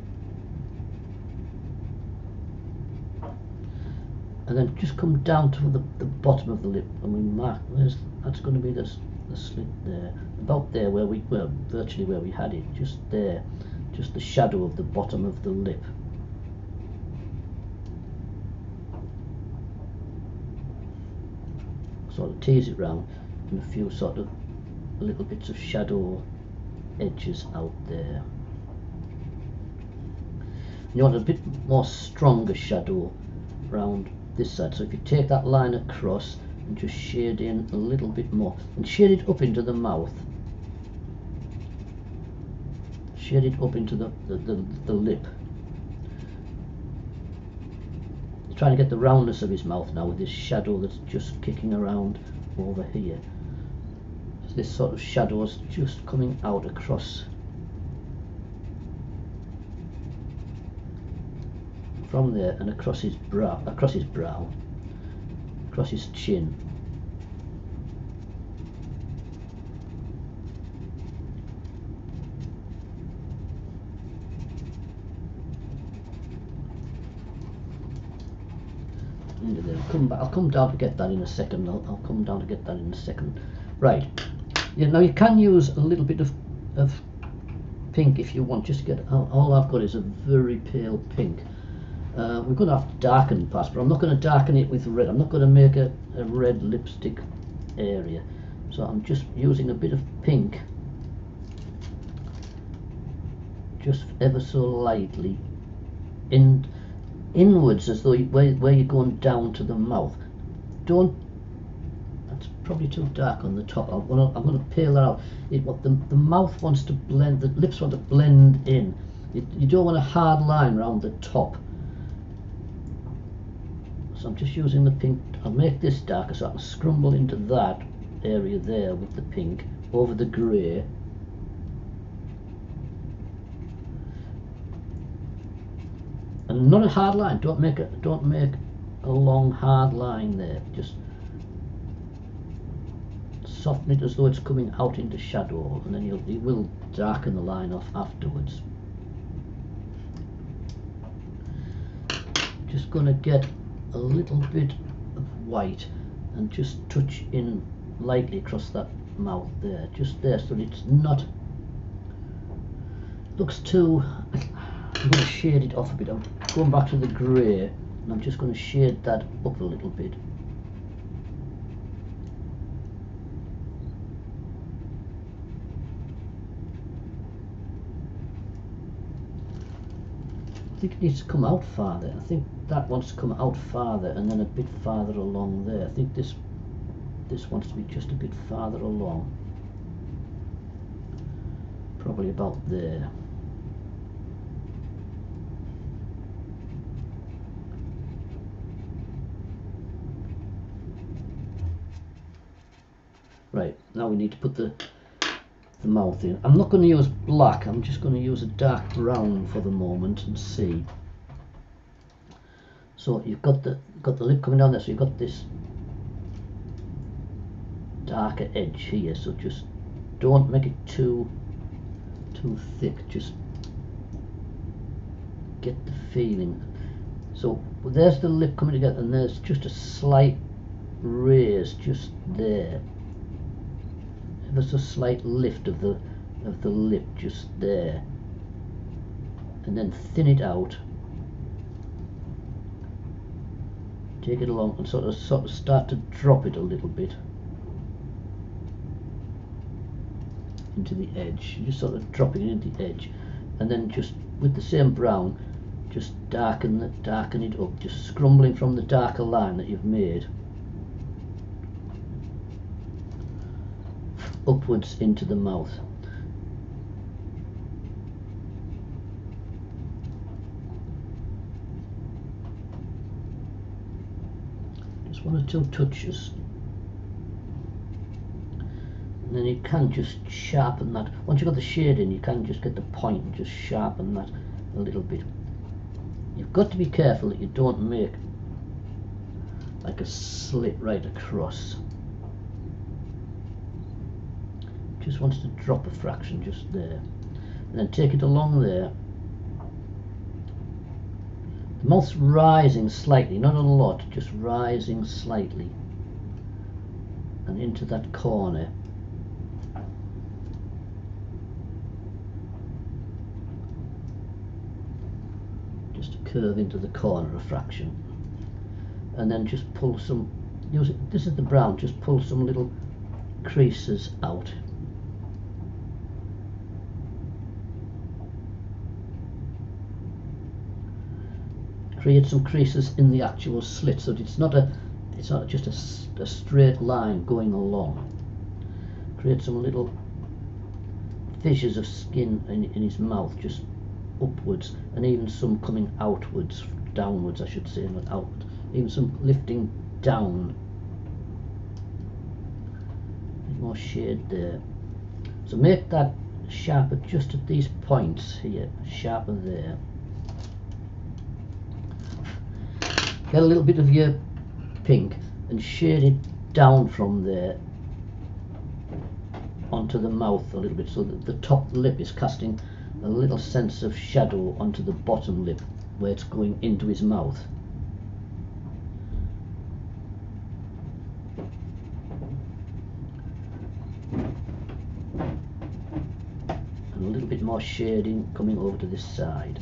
And then just come down to the bottom of the lip, and we mark, that's going to be the slit there, about there where we were, virtually where we had it, just there, just the shadow of the bottom of the lip. Sort of tease it round, and a few sort of little bits of shadow edges out there. You want a bit more stronger shadow round this side, so if you take that line across and just shade in a little bit more, and shade it up into the mouth, shade it up into the lip. He's trying to get the roundness of his mouth now with this shadow that's just kicking around over here. So this sort of shadow is just coming out across from there and across his brow, across his chin. Into there. I'll come down to get that in a second. I'll come down to get that in a second. Right. Yeah. Now you can use a little bit of pink if you want. Just get. All I've got is a very pale pink. We're going to have to darken past, but I'm not going to darken it with red. I'm not going to make a red lipstick area. So I'm just using a bit of pink, just ever so lightly, inwards, as though where you're going down to the mouth. Don't. That's probably too dark on the top. I'm going to pale that out. The mouth wants to blend. The lips want to blend in. You don't want a hard line around the top. So I'm just using the pink. I'll make this darker so I can scrumble into that area there with the pink over the grey. And not a hard line. Don't make a long hard line there. Just soften it as though it's coming out into shadow, and then you will darken the line off afterwards. Just gonna get a little bit of white and just touch in lightly across that mouth there, just there, so that it's not looks too. I'm going to shade it off a bit. I'm going back to the grey, and I'm just going to shade that up a little bit. I think it needs to come out farther. I think that wants to come out farther and then a bit farther along there. I think this wants to be just a bit farther along. Probably about there. Right, now we need to put the mouth in. I'm not going to use black, I'm just going to use a dark brown for the moment and see. So you've got the lip coming down there, so you've got this darker edge here, so just don't make it too thick, just get the feeling. So there's the lip coming together, and there's just a slight raise just there. There's a slight lift of the lip just there, and then thin it out, take it along and sort of start to drop it a little bit into the edge. You're just sort of dropping it into the edge, and then just with the same brown just darken it up, just scrumbling from the darker line that you've made upwards into the mouth. Just one or two touches, and then you can just sharpen that. Once you've got the shade in, you can just get the point and just sharpen that a little bit. You've got to be careful that you don't make like a slit right across. Just wants to drop a fraction just there, and then take it along there. The mouth's rising slightly, not a lot, just rising slightly, and into that corner. Just a curve into the corner, a fraction, and then just pull some, use it, this is the brown, just pull some little creases out. Create some creases in the actual slit, so it's not just a straight line going along. Create some little fissures of skin in his mouth, just upwards, and even some coming outwards, downwards I should say, not outward, even some lifting down. A bit more shade there. So make that sharper just at these points here, sharper there. Get a little bit of your pink and shade it down from there onto the mouth a little bit, so that the top lip is casting a little sense of shadow onto the bottom lip where it's going into his mouth. And a little bit more shading coming over to this side.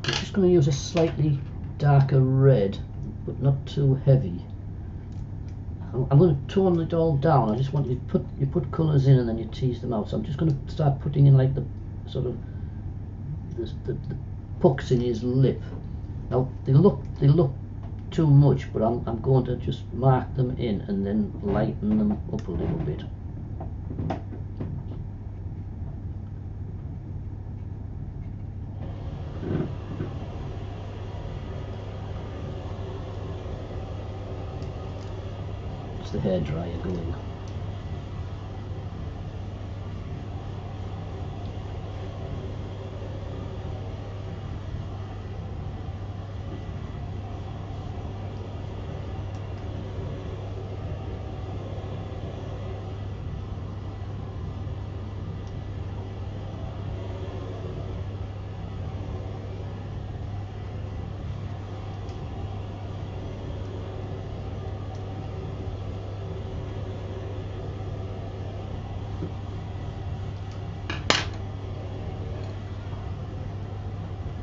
I'm just going to use a slightly darker red, but not too heavy. I'm going to tone it all down. I just want you put colours in and then you tease them out. So I'm just going to start putting in like the sort of the pucks in his lip. Now they look too much, but I'm going to just mark them in and then lighten them up a little bit. The hairdryer going.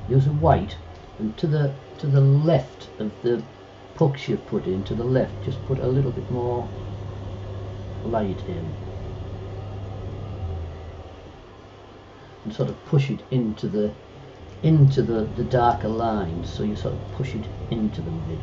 Use a white, and to the left of the pucks you've put in, to the left, just put a little bit more light in and sort of push it into the darker lines, so you sort of push it into them a bit.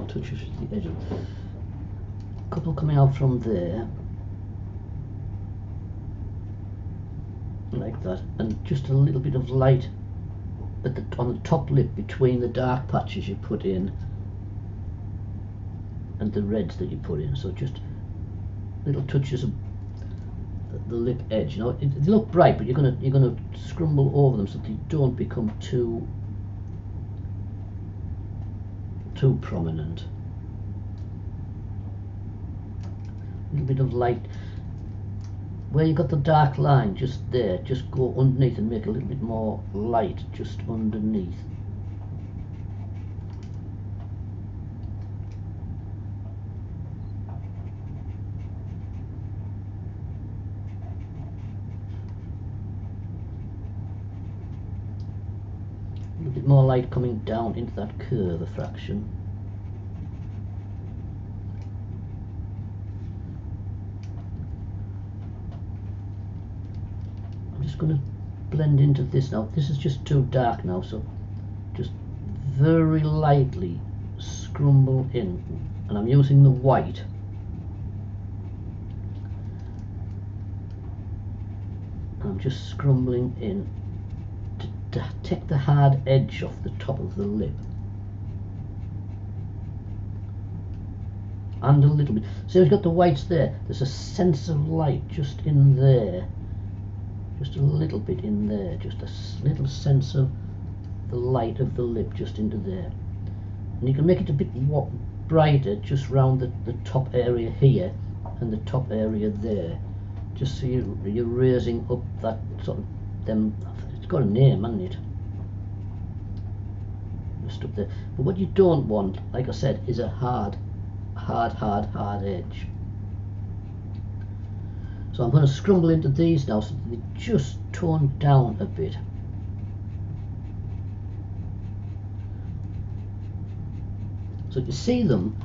Touches the edge of a couple coming out from there like that, and just a little bit of light at on the top lip between the dark patches you put in and the reds that you put in, so just little touches of the lip edge. You know, they look bright, but you're gonna scrumble over them so that they don't become too prominent. A little bit of light where you got the dark line, just there, just go underneath and make a little bit more light just underneath. A little bit more light coming down into that curve a fraction. just going to blend into this now. This is just too dark now, so just very lightly scrumble in, and I'm using the white. I'm just scrumbling in to take the hard edge off the top of the lip. And a little bit. See, we've got the whites there. There's a sense of light just in there. Just a little bit in there. Just a little sense of the light of the lip just into there. And you can make it a bit brighter just round the top area here and the top area there. Just so you're raising up that sort of them. It's got a name, hasn't it? Just up there. But what you don't want, like I said, is a hard edge. So I'm going to scrumble into these now so they just tone down a bit. So you see them,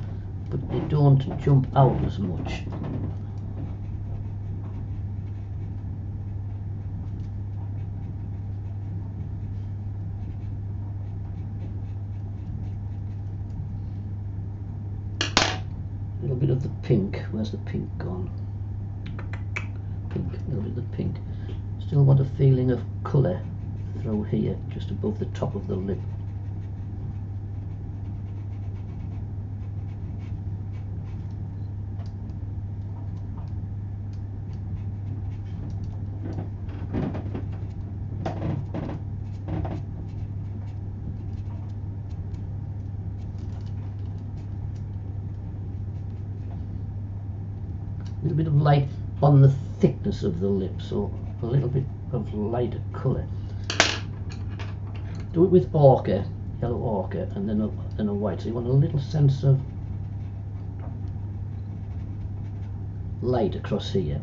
but they don't jump out as much. A little bit of the pink. Where's the pink gone? Pink, a little bit of the pink. Still want a feeling of colour through here, just above the top of the lip. A little bit of light on the thickness of the lip, so a little bit of lighter colour. Do it with ochre, yellow ochre, and then a white. So you want a little sense of light across here.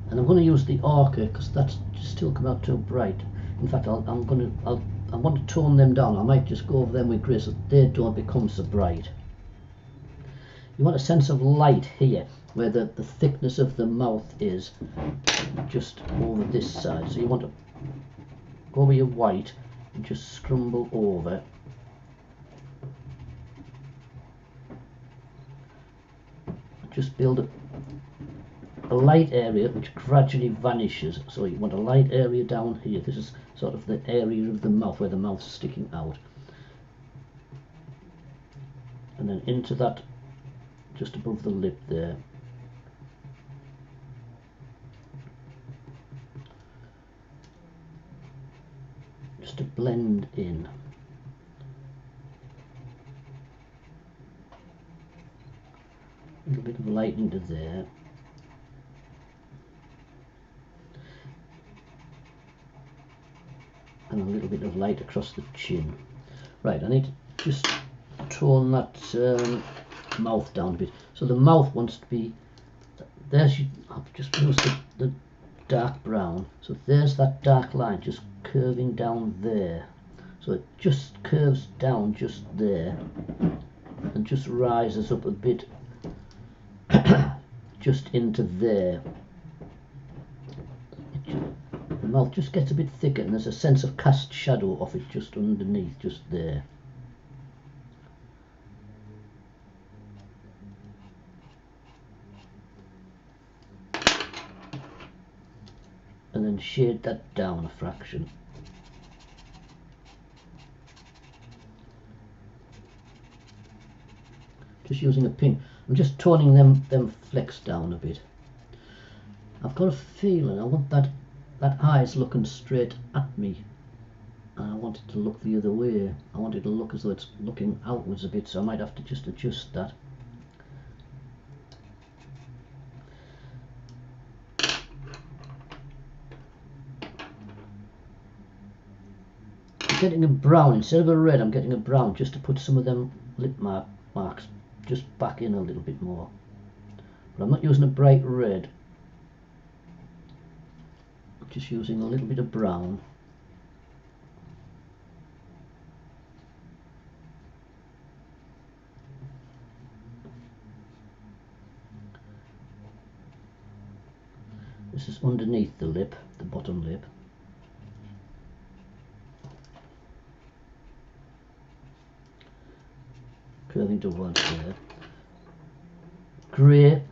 And I'm going to use the ochre because that's still come out too bright. In fact, I want to tone them down. I might just go over them with grey so they don't become so bright. You want a sense of light here, where the thickness of the mouth is, just over this side. So you want to go with your white and just scrumble over. Just build a light area which gradually vanishes. So you want a light area down here. This is sort of the area of the mouth where the mouth's sticking out. And then into that, just above the lip there. Just to blend in. A little bit of light into there. And a little bit of light across the chin. Right, I need to just tone that mouth down a bit. So the mouth wants to be, I've just used the dark brown. So there's that dark line just curving down there. So it just curves down just there and just rises up a bit just into there. The mouth just gets a bit thicker and there's a sense of cast shadow of it just underneath, just there. And then shade that down a fraction. Just using a pin. I'm just toning them flecks down a bit. I've got a feeling I want that eye's looking straight at me. And I want it to look the other way. I want it to look as though it's looking outwards a bit, so I might have to just adjust that. I'm getting a brown instead of a red. I'm getting a brown just to put some of them lip marks just back in a little bit more. But I'm not using a bright red. I'm just using a little bit of brown. This is underneath the lip, the bottom lip. Curving towards there. Grey.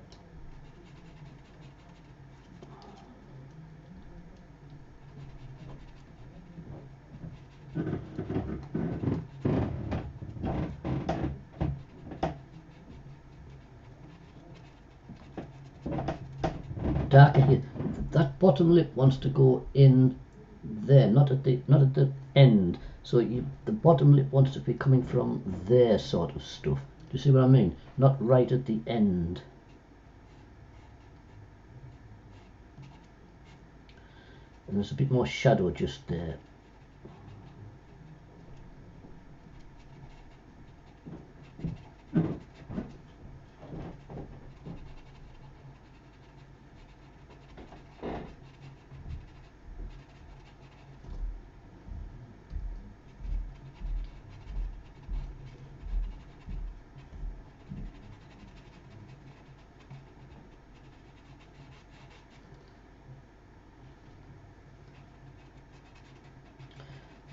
Darker here. That bottom lip wants to go in there, not at the end. So the bottom lip wants to be coming from there, sort of stuff. Do you see what I mean? Not right at the end. And there's a bit more shadow just there.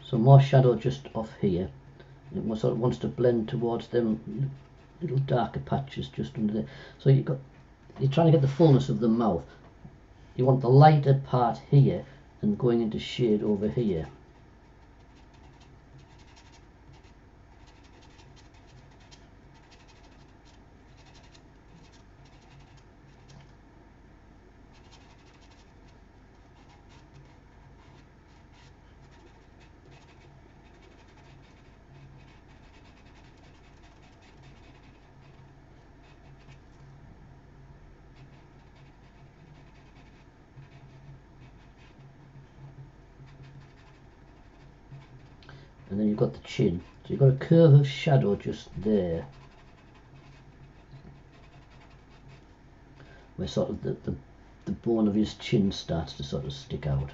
So more shadow just off here. It sort of wants to blend towards them little darker patches just under there. So you're trying to get the fullness of the mouth. You want the lighter part here and going into shade over here. And then you've got the chin. So you've got a curve of shadow just there, where sort of the bone of his chin starts to sort of stick out.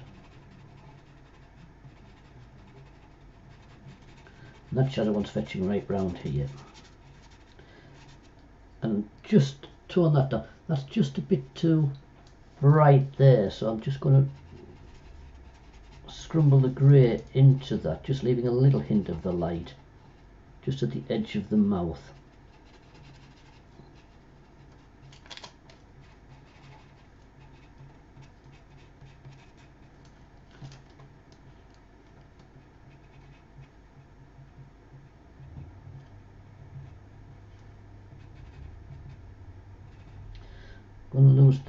And that shadow one's fetching right round here. And just tone that down. That's just a bit too bright there, so I'm just going to scrumble the grey into that, just leaving a little hint of the light just at the edge of the mouth. I'm going to lose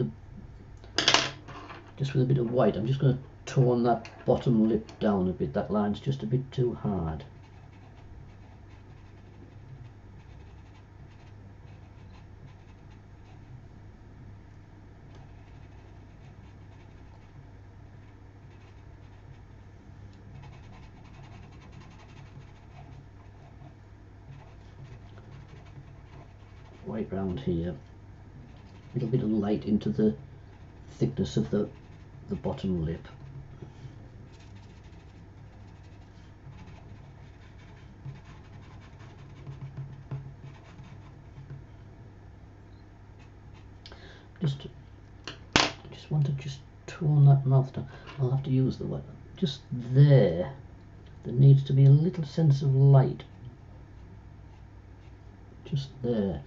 just with a bit of white. I'm just going to tone that bottom lip down a bit. That line's just a bit too hard. White round here. A little bit of light into the thickness of the bottom lip. Just want to just tone that mouth down. I'll have to use the white. Just there. There needs to be a little sense of light. Just there.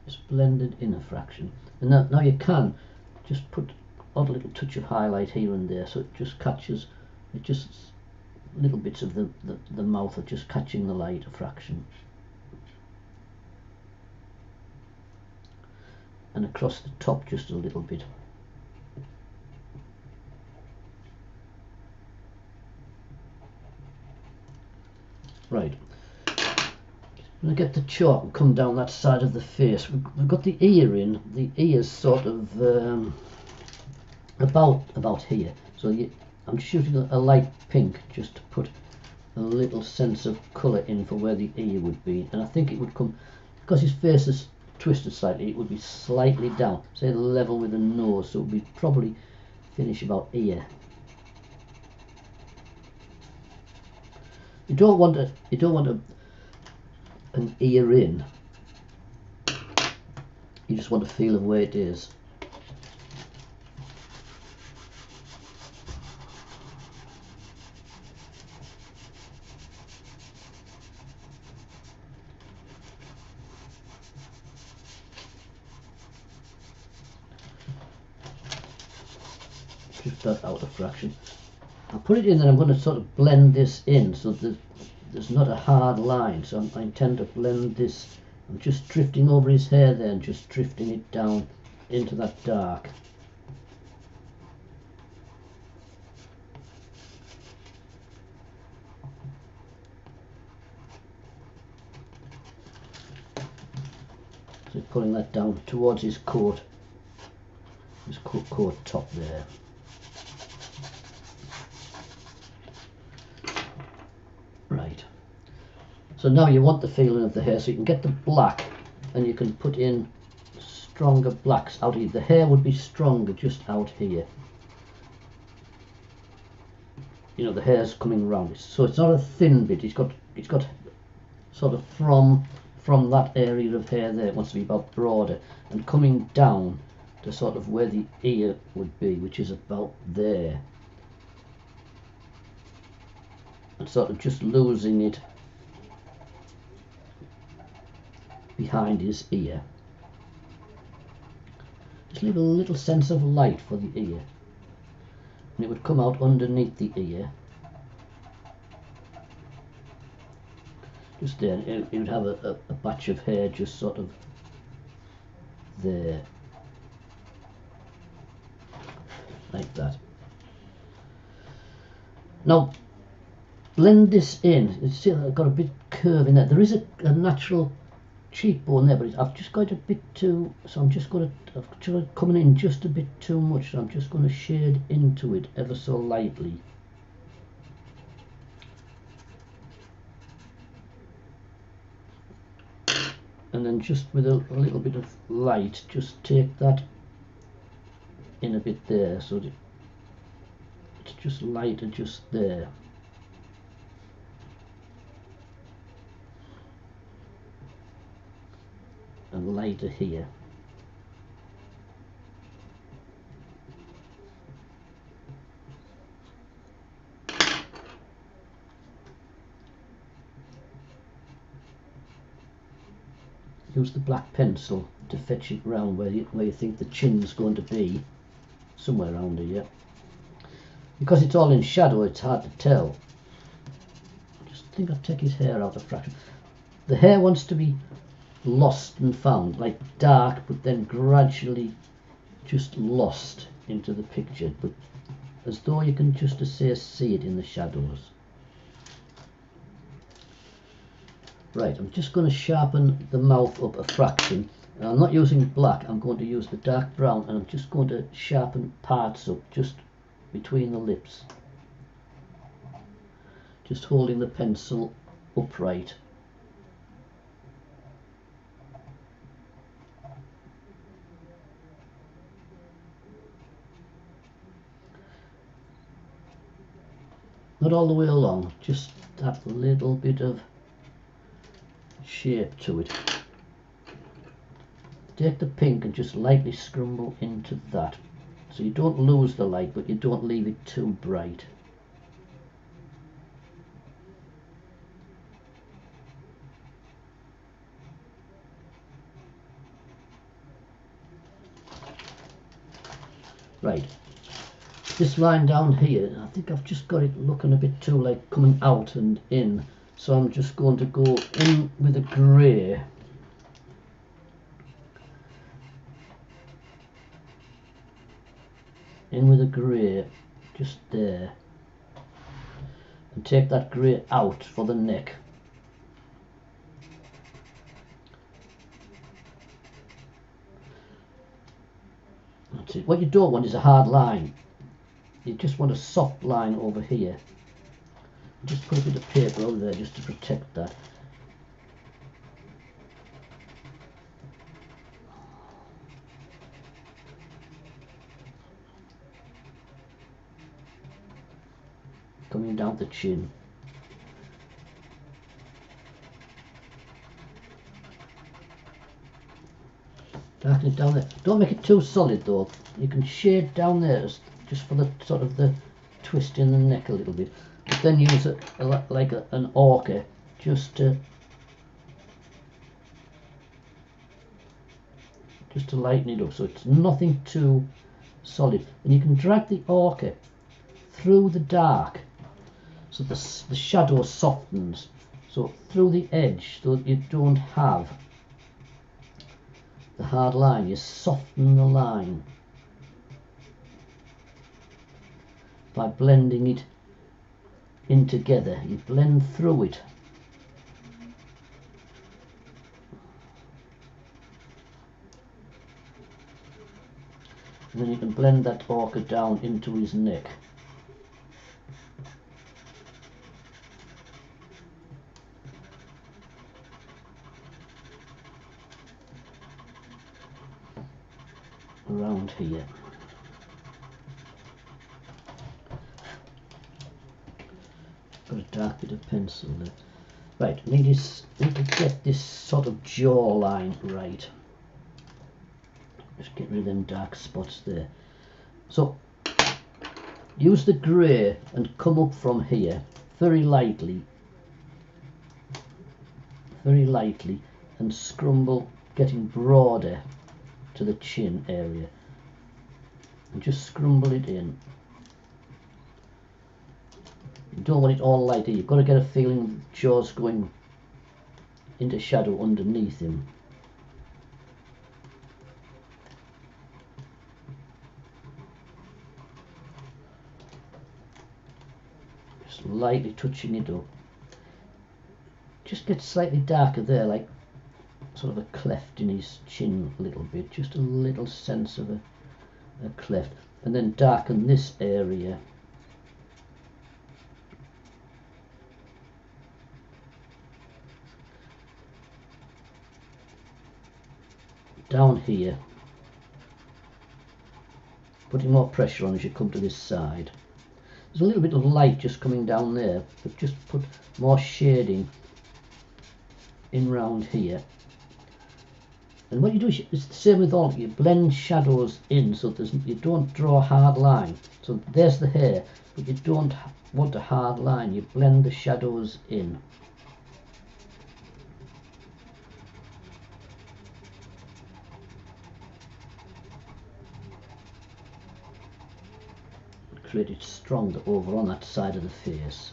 Just blended in a fraction. And now you can just put odd little touch of highlight here and there, so it just catches, it just little bits of the mouth are just catching the light a fraction. And across the top just a little bit. Right. I'm going to get the chalk and come down that side of the face. We've got the ear in. The ear's sort of about here. So I'm shooting a light pink just to put a little sense of colour in for where the ear would be. And I think it would come, because his face is twisted slightly, it would be slightly down, say level with the nose, so it would be probably finish about ear. You don't want an ear in. You just want to feel of where it is. Just that out a fraction. I'll put it in and I'm going to sort of blend this in so that there's not a hard line. So I intend to blend this. I'm just drifting over his hair there and just drifting it down into that dark. So pulling that down towards his coat top there. Right. So now you want the feeling of the hair, so you can get the black and you can put in stronger blacks out here. The hair would be stronger just out here. You know, the hair's coming round, so it's not a thin bit. It's got sort of from that area of hair there, it wants to be about broader and coming down to sort of where the ear would be, which is about there, and sort of just losing it behind his ear. Just leave a little sense of light for the ear, and it would come out underneath the ear. Just there, it would have a patch of hair just sort of there, like that. Now blend this in. You see I've got a bit curve in there. There is a natural cheekbone there, but I've just got a bit too, so I'm just going to, I've tried coming in just a bit too much, so I'm just going to shade into it ever so lightly. And then just with a little bit of light, just take that in a bit there, so that it's just lighter just there. And lighter here. Use the black pencil to fetch it round where you think the chin's going to be, somewhere around here. Because it's all in shadow, it's hard to tell. I just think I'll take his hair out a fraction. The hair wants to be lost and found, like dark, but then gradually just lost into the picture, but as though you can just see it in the shadows. Right, I'm just going to sharpen the mouth up a fraction. And I'm not using black, I'm going to use the dark brown, and I'm just going to sharpen parts up just between the lips. Just holding the pencil upright. Not all the way along, just that little bit of shape to it. Take the pink and just lightly scrumble into that, so you don't lose the light but you don't leave it too bright. Right, this line down here, I think I've just got it looking a bit too like coming out and in, so I'm just going to go in with a grey. In with a grey, just there, and take that grey out for the neck. That's it. What you don't want is a hard line. You just want a soft line over here. Just put a bit of paper over there just to protect that. Coming down the chin. Darken it down there. Don't make it too solid though. You can shade down there just for the sort of the twist in the neck a little bit. But then use it like an ochre just to lighten it up, so it's nothing too solid. And you can drag the ochre through the dark so the shadow softens, so through the edge, so that you don't have the hard line. You soften the line by blending it in together. You blend through it. And then you can blend that ochre down into his neck. Around here. Got a dark bit of pencil there. Right, need to get this sort of jawline right. Just get rid of them dark spots there. So use the grey and come up from here very lightly, and scrumble, getting broader to the chin area, and just scrumble it in. You don't want it all light here. You've got to get a feeling the jaw's going into shadow underneath him. Just lightly touching it up. Just get slightly darker there, like sort of a cleft in his chin a little bit, just a little sense of a cleft, and then darken this area. Down here, putting more pressure on as you come to this side. There's a little bit of light just coming down there, but just put more shading in round here. And what you do is the same with all. You blend shadows in, so you don't draw a hard line. So there's the hair, but you don't want a hard line. You blend the shadows in. Create it stronger over on that side of the face.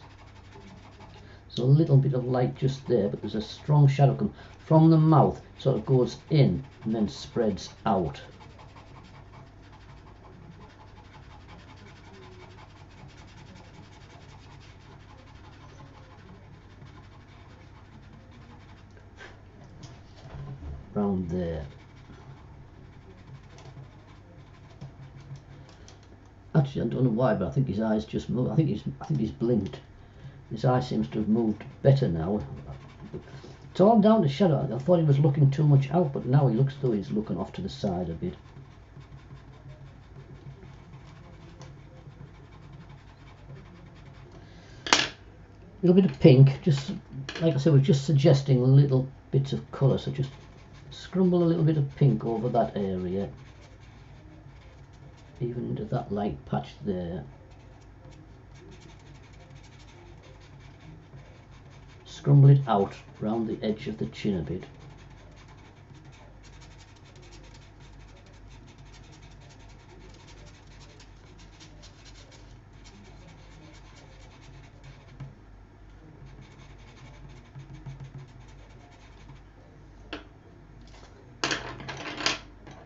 So a little bit of light just there, but there's a strong shadow come from the mouth, sort of goes in and then spreads out. Round there. Actually, I don't know why, but I think his eyes just moved. I think he's blinked. His eye seems to have moved better now. It's all down to shadow. I thought he was looking too much out, but now he looks though he's looking off to the side a bit. A little bit of pink, just like I said, we're just suggesting little bits of colour, so just scrumble a little bit of pink over that area, even into that light patch there. Scrumble it out round the edge of the chin a bit.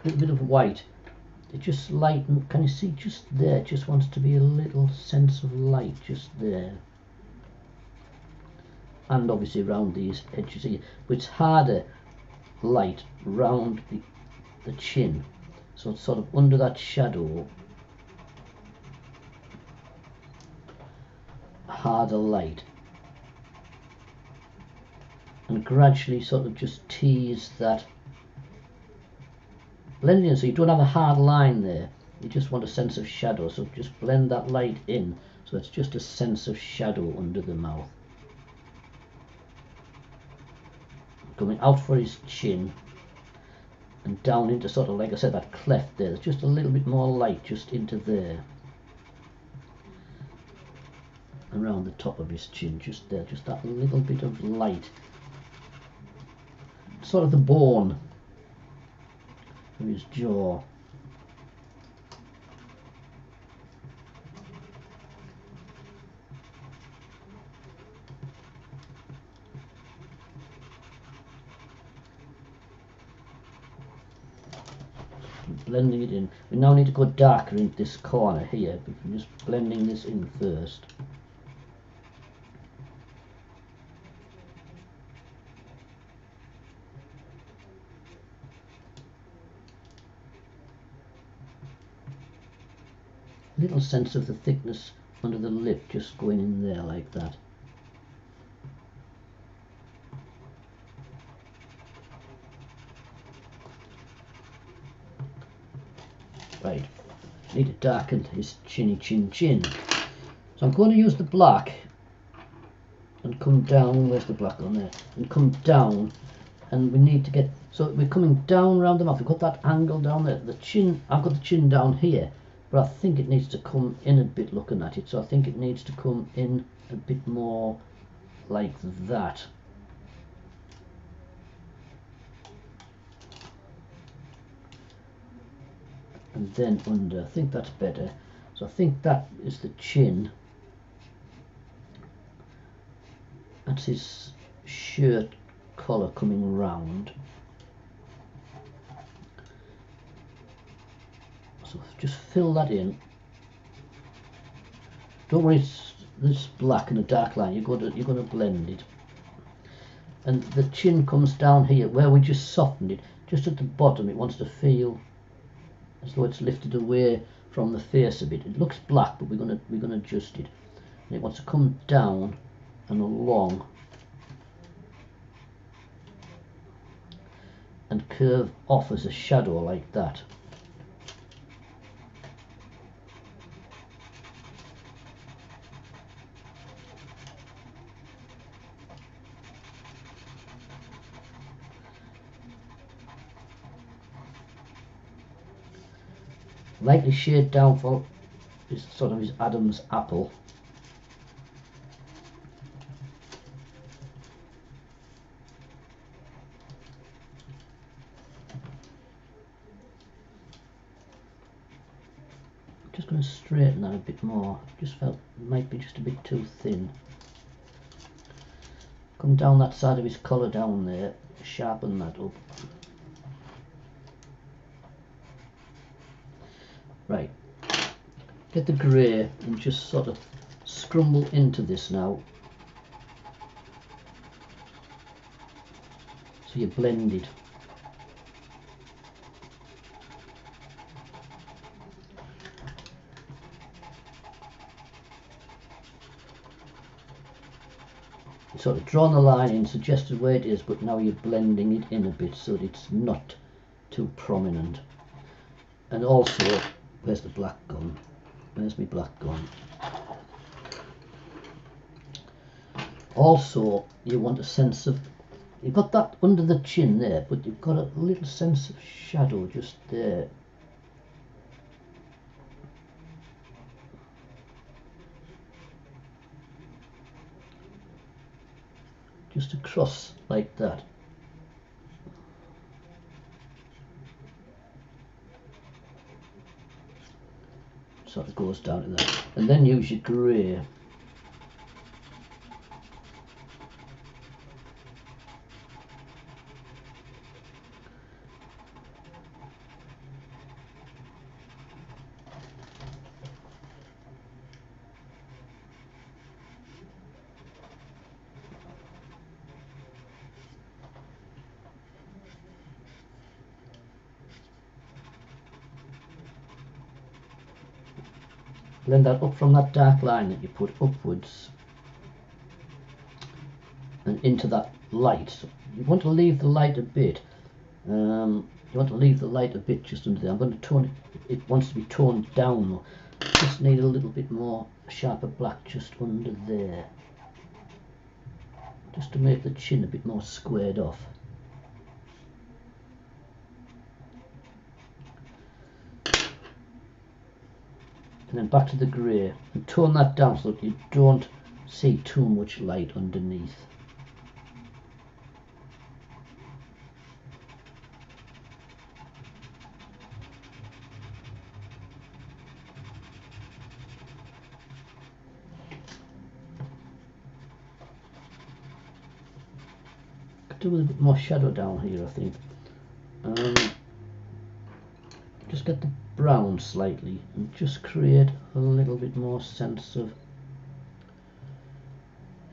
A little bit of white. It just lighten. Can you see just there? It just wants to be a little sense of light just there. And obviously around these edges here, but it's harder light round the chin, so it's sort of under that shadow, harder light, and gradually sort of just tease that blending in, so you don't have a hard line there, you just want a sense of shadow, so just blend that light in so it's just a sense of shadow under the mouth. Coming out for his chin, and down into sort of, like I said, that cleft there. There's just a little bit more light just into there, around the top of his chin, just there, just that little bit of light, sort of the bone of his jaw. Blending it in. We now need to go darker in this corner here, but I'm just blending this in first. Little sense of the thickness under the lip just going in there like that. Right, need to darken his chinny chin. So I'm going to use the black and come down. Where's the black on there? And come down, and we need to get, so we're coming down around the mouth. We've got that angle down there. The chin, I've got the chin down here, but I think it needs to come in a bit looking at it. So I think it needs to come in a bit more like that. And then under, I think that's better. So I think that is the chin. That's his shirt collar coming round. So just fill that in. Don't worry, it's this black and a dark line. You're going to blend it. And the chin comes down here where we just softened it. Just at the bottom, it wants to feel as though it's lifted away from the face a bit. It looks black, but we're gonna adjust it. And it wants to come down and along and curve off as a shadow like that. Lightly shade down for his sort of his Adam's apple. Just going to straighten that a bit more. Just felt it might be just a bit too thin. Come down that side of his collar down there, sharpen that up. Right, get the grey and just sort of scrumble into this now. So you blend it. Sort of drawn the line in, suggested where it is, but now you're blending it in a bit so that it's not too prominent. And also, where's the black gone? Where's my black gone? Also, you want a sense of, you've got that under the chin there, but you've got a little sense of shadow just there. Just across like that. Sort of goes down to that. And then use your grey. Blend that up from that dark line that you put upwards and into that light. So you want to leave the light a bit. You want to leave the light a bit just under there. I'm going to tone it. It wants to be toned down though. Just need a little bit more sharper black just under there, just to make the chin a bit more squared off. and then back to the grey, and tone that down so that you don't see too much light underneath. Could do with a bit more shadow down here, I think. Just get the brown slightly and just create a little bit more sense of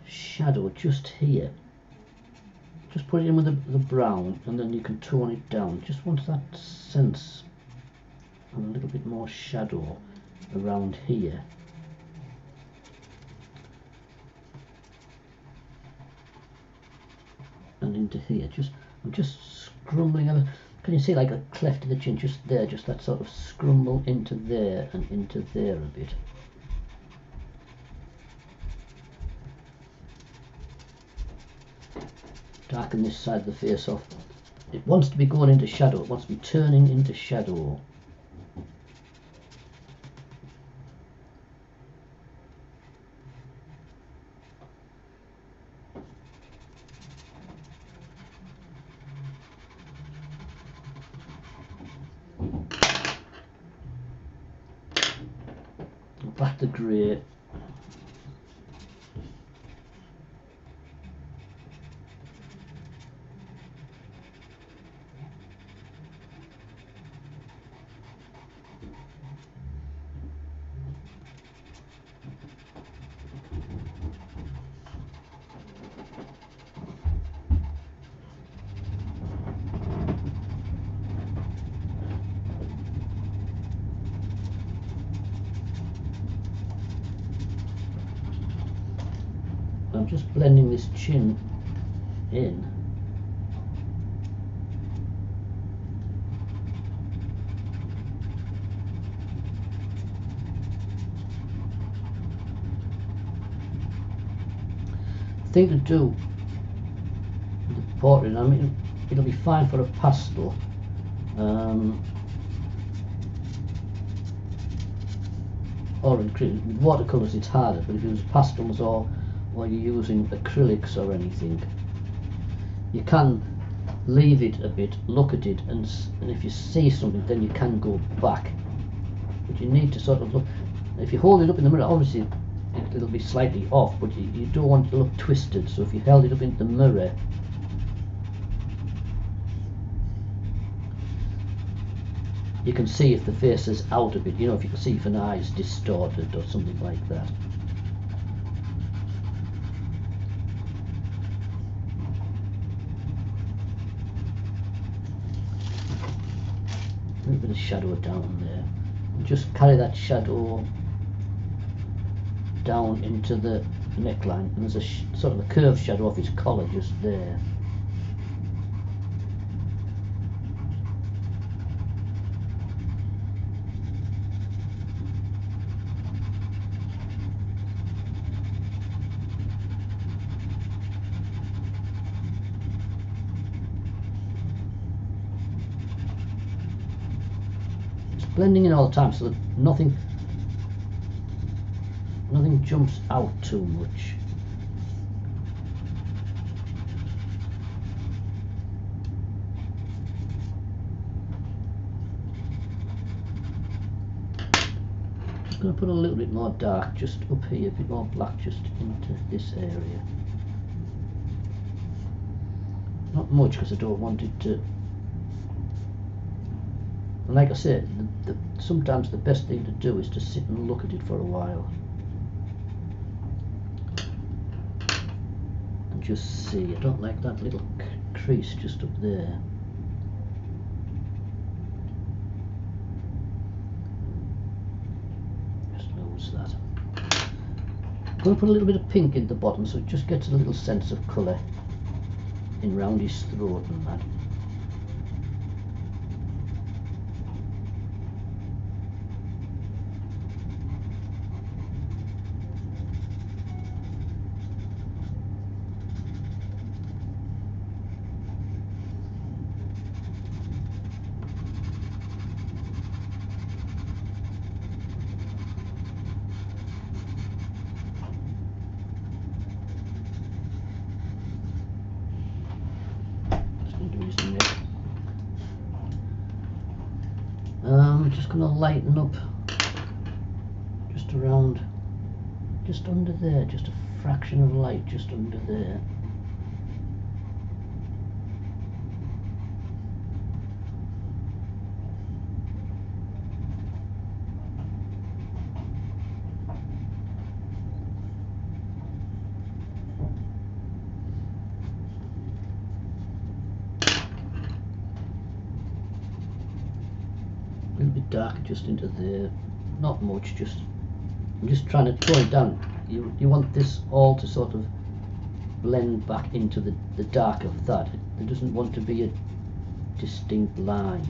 shadow just here. Just put it in with the brown, and then you can tone it down. Just want that sense of a little bit more shadow around here. And into here. I'm just scrumbling. Can you see like a cleft in the chin just there? Just that sort of scrumble into there and into there a bit. Darken this side of the face off. It wants to be going into shadow. It wants to be turning into shadow. Back to grey. I'm just blending this chin in. The thing to do with the portrait, I mean, it'll be fine for a pastel. Or in acrylic. With watercolours it's harder, but if you use pastels or you're using acrylics or anything, you can leave it a bit, look at it, and if you see something then you can go back, but you need to sort of look. If you hold it up in the mirror, obviously it'll be slightly off, but you don't want it to look twisted, so if you held it up into the mirror, you can see if the face is out a bit, you know, if you can see if an eye is distorted or something like that. A little bit of shadow down there. And just carry that shadow down into the neckline, and there's a sort of a curved shadow off his collar just there. Blending in all the time so that nothing jumps out too much. Just going to put a little bit more dark just up here, a bit more black just into this area. Not much because I don't want it to. And like I said, sometimes the best thing to do is to sit and look at it for a while and just see. I don't like that little crease just up there. Just lose that. I'm going to put a little bit of pink in the bottom so it just gets a little sense of colour in round his throat and that. under his neck. Just going to lighten up just around, just under there, just a fraction of light just under there. A little bit darker just into there, not much, just I'm just trying to tone it down. You want this all to sort of blend back into the dark of that. There doesn't want to be a distinct line,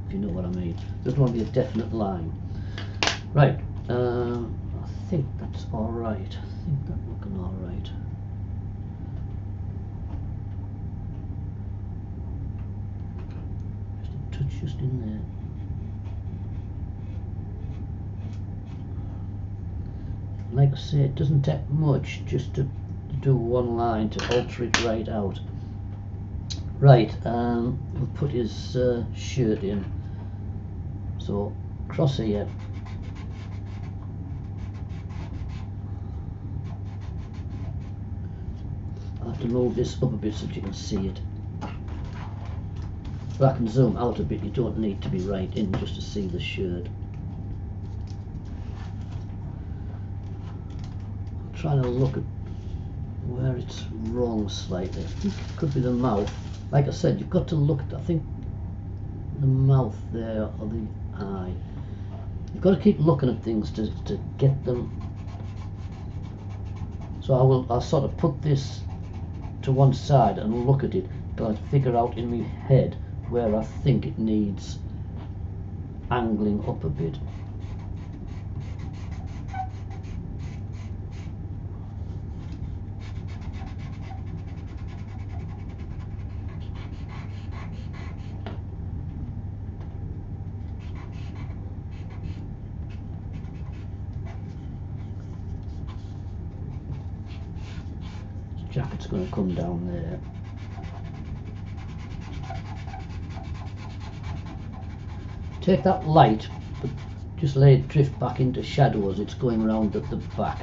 if you know what I mean. There doesn't want to be a definite line. Right, I think that's alright. I think that's looking alright. Just a touch just in there. Like I say, it doesn't take much just to do one line to alter it right out. Right, we'll put his shirt in. So cross here. I'll have to move this up a bit so that you can see it. But I can zoom out a bit, you don't need to be right in just to see the shirt. Trying to look at where it's wrong slightly. I think it could be the mouth. Like I said, you've got to look at, I think, the mouth there or the eye. You've got to keep looking at things to get them. So I'll sort of put this to one side and look at it, but I'll figure out in my head where I think it needs angling up a bit. Jacket's going to come down there. Take that light, but just let it drift back into shadow as it's going around at the back.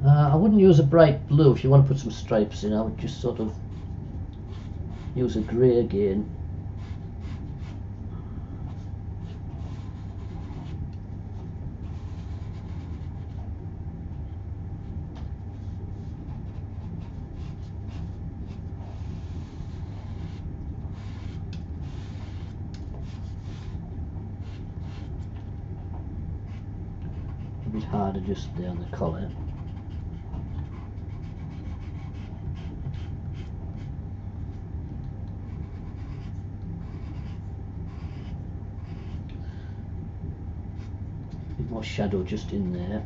I wouldn't use a bright blue. If you want to put some stripes in, I would just sort of use a grey again. A bit harder just there on the collar. More shadow just in there.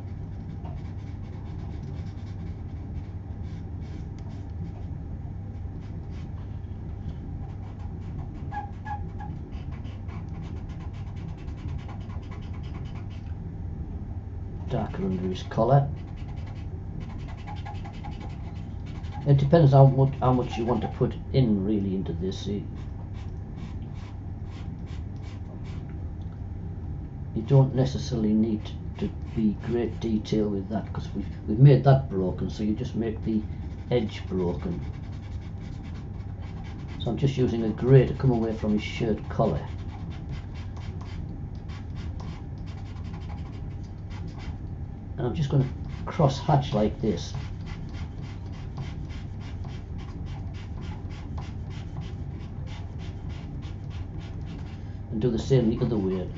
Darker under his collar. It depends how much you want to put in really into this. You don't necessarily need to be great detail with that because we've made that broken, so you just make the edge broken. So I'm just using a grey to come away from his shirt collar. And I'm just going to cross hatch like this. And do the same the other way.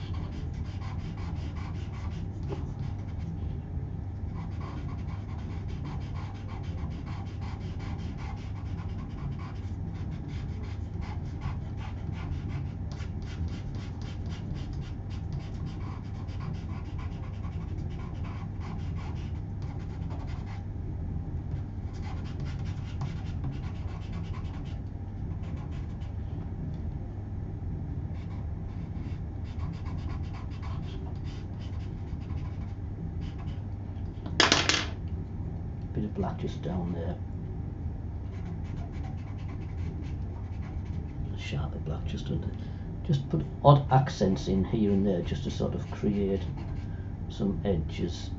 of black just down there. A sharper black just under. Just put odd accents in here and there just to sort of create some edges.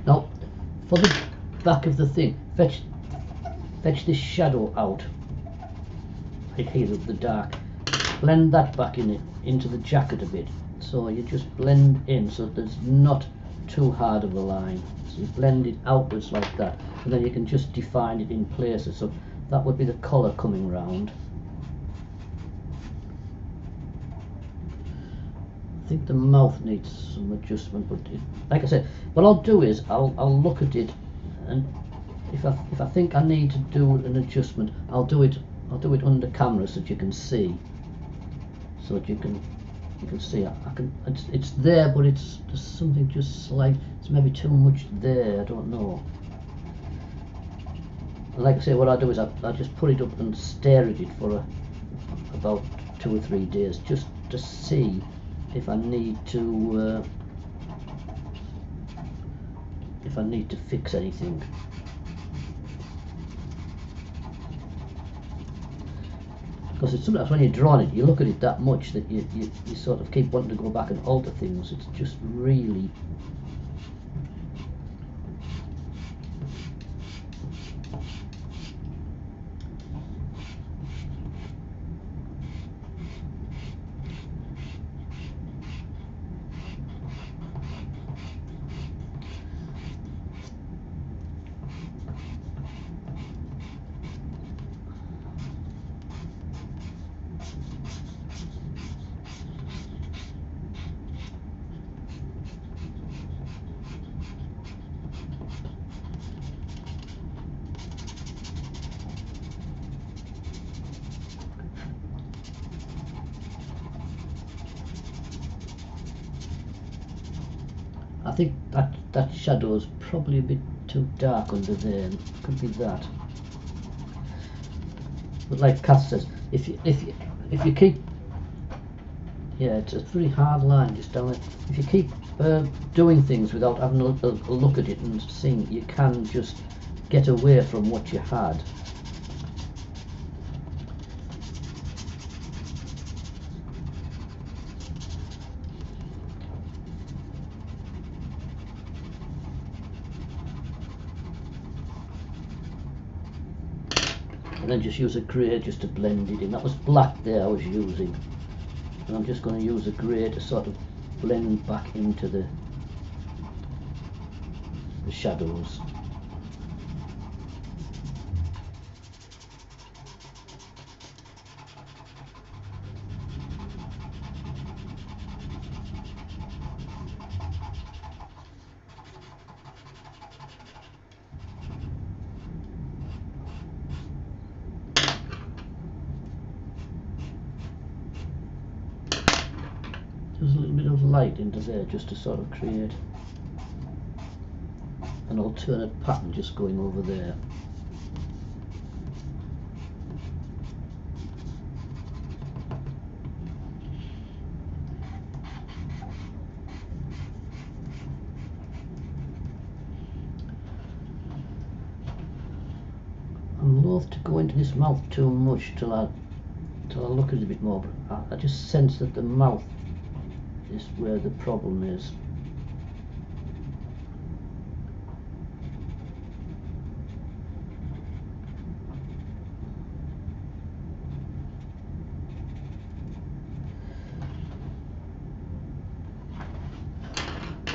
Now, for the back of the thing, fetch this shadow out, right here, the dark. Blend that back into the jacket a bit. So you just blend in so there's not too hard of a line. So you blend it outwards like that, and then you can just define it in places. So that would be the colour coming round. I think the mouth needs some adjustment, but like I said, what I'll do is I'll look at it, and if I think I need to do an adjustment, I'll do it under camera so that you can see, so that you can see. It's there, but there's something just slight. It's maybe too much there. I don't know. And like I say, what I do is I just put it up and stare at it for about 2 or 3 days just to see if I need to fix anything. Because it's sometimes when you're drawing it, you look at it that much that you sort of keep wanting to go back and alter things. It's just really I think that shadow is probably a bit too dark under there. Could be that. But like Kath says, if you keep, yeah, it's a very hard line just down there. If you keep doing things without having a look at it and seeing, you can just get away from what you had. And then just use a grey just to blend it in. That was black there I was using, and I'm just going to use a grey to sort of blend back into the shadows. There's a little bit of light into there just to sort of create an alternate pattern just going over there. I'm loath to go into this mouth too much till I look at it a bit more, but I just sense that the mouth is where the problem is.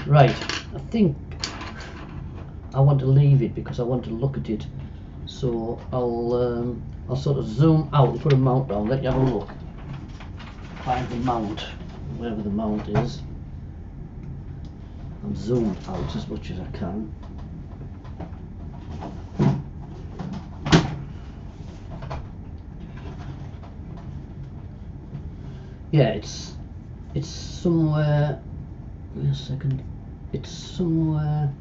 Right, I think I want to leave it because I want to look at it, so I'll sort of zoom out and put a mount down, let you have a look, find the mount, wherever the mount is, and zoom out as much as I can. Yeah, it's somewhere. Wait a second. It's somewhere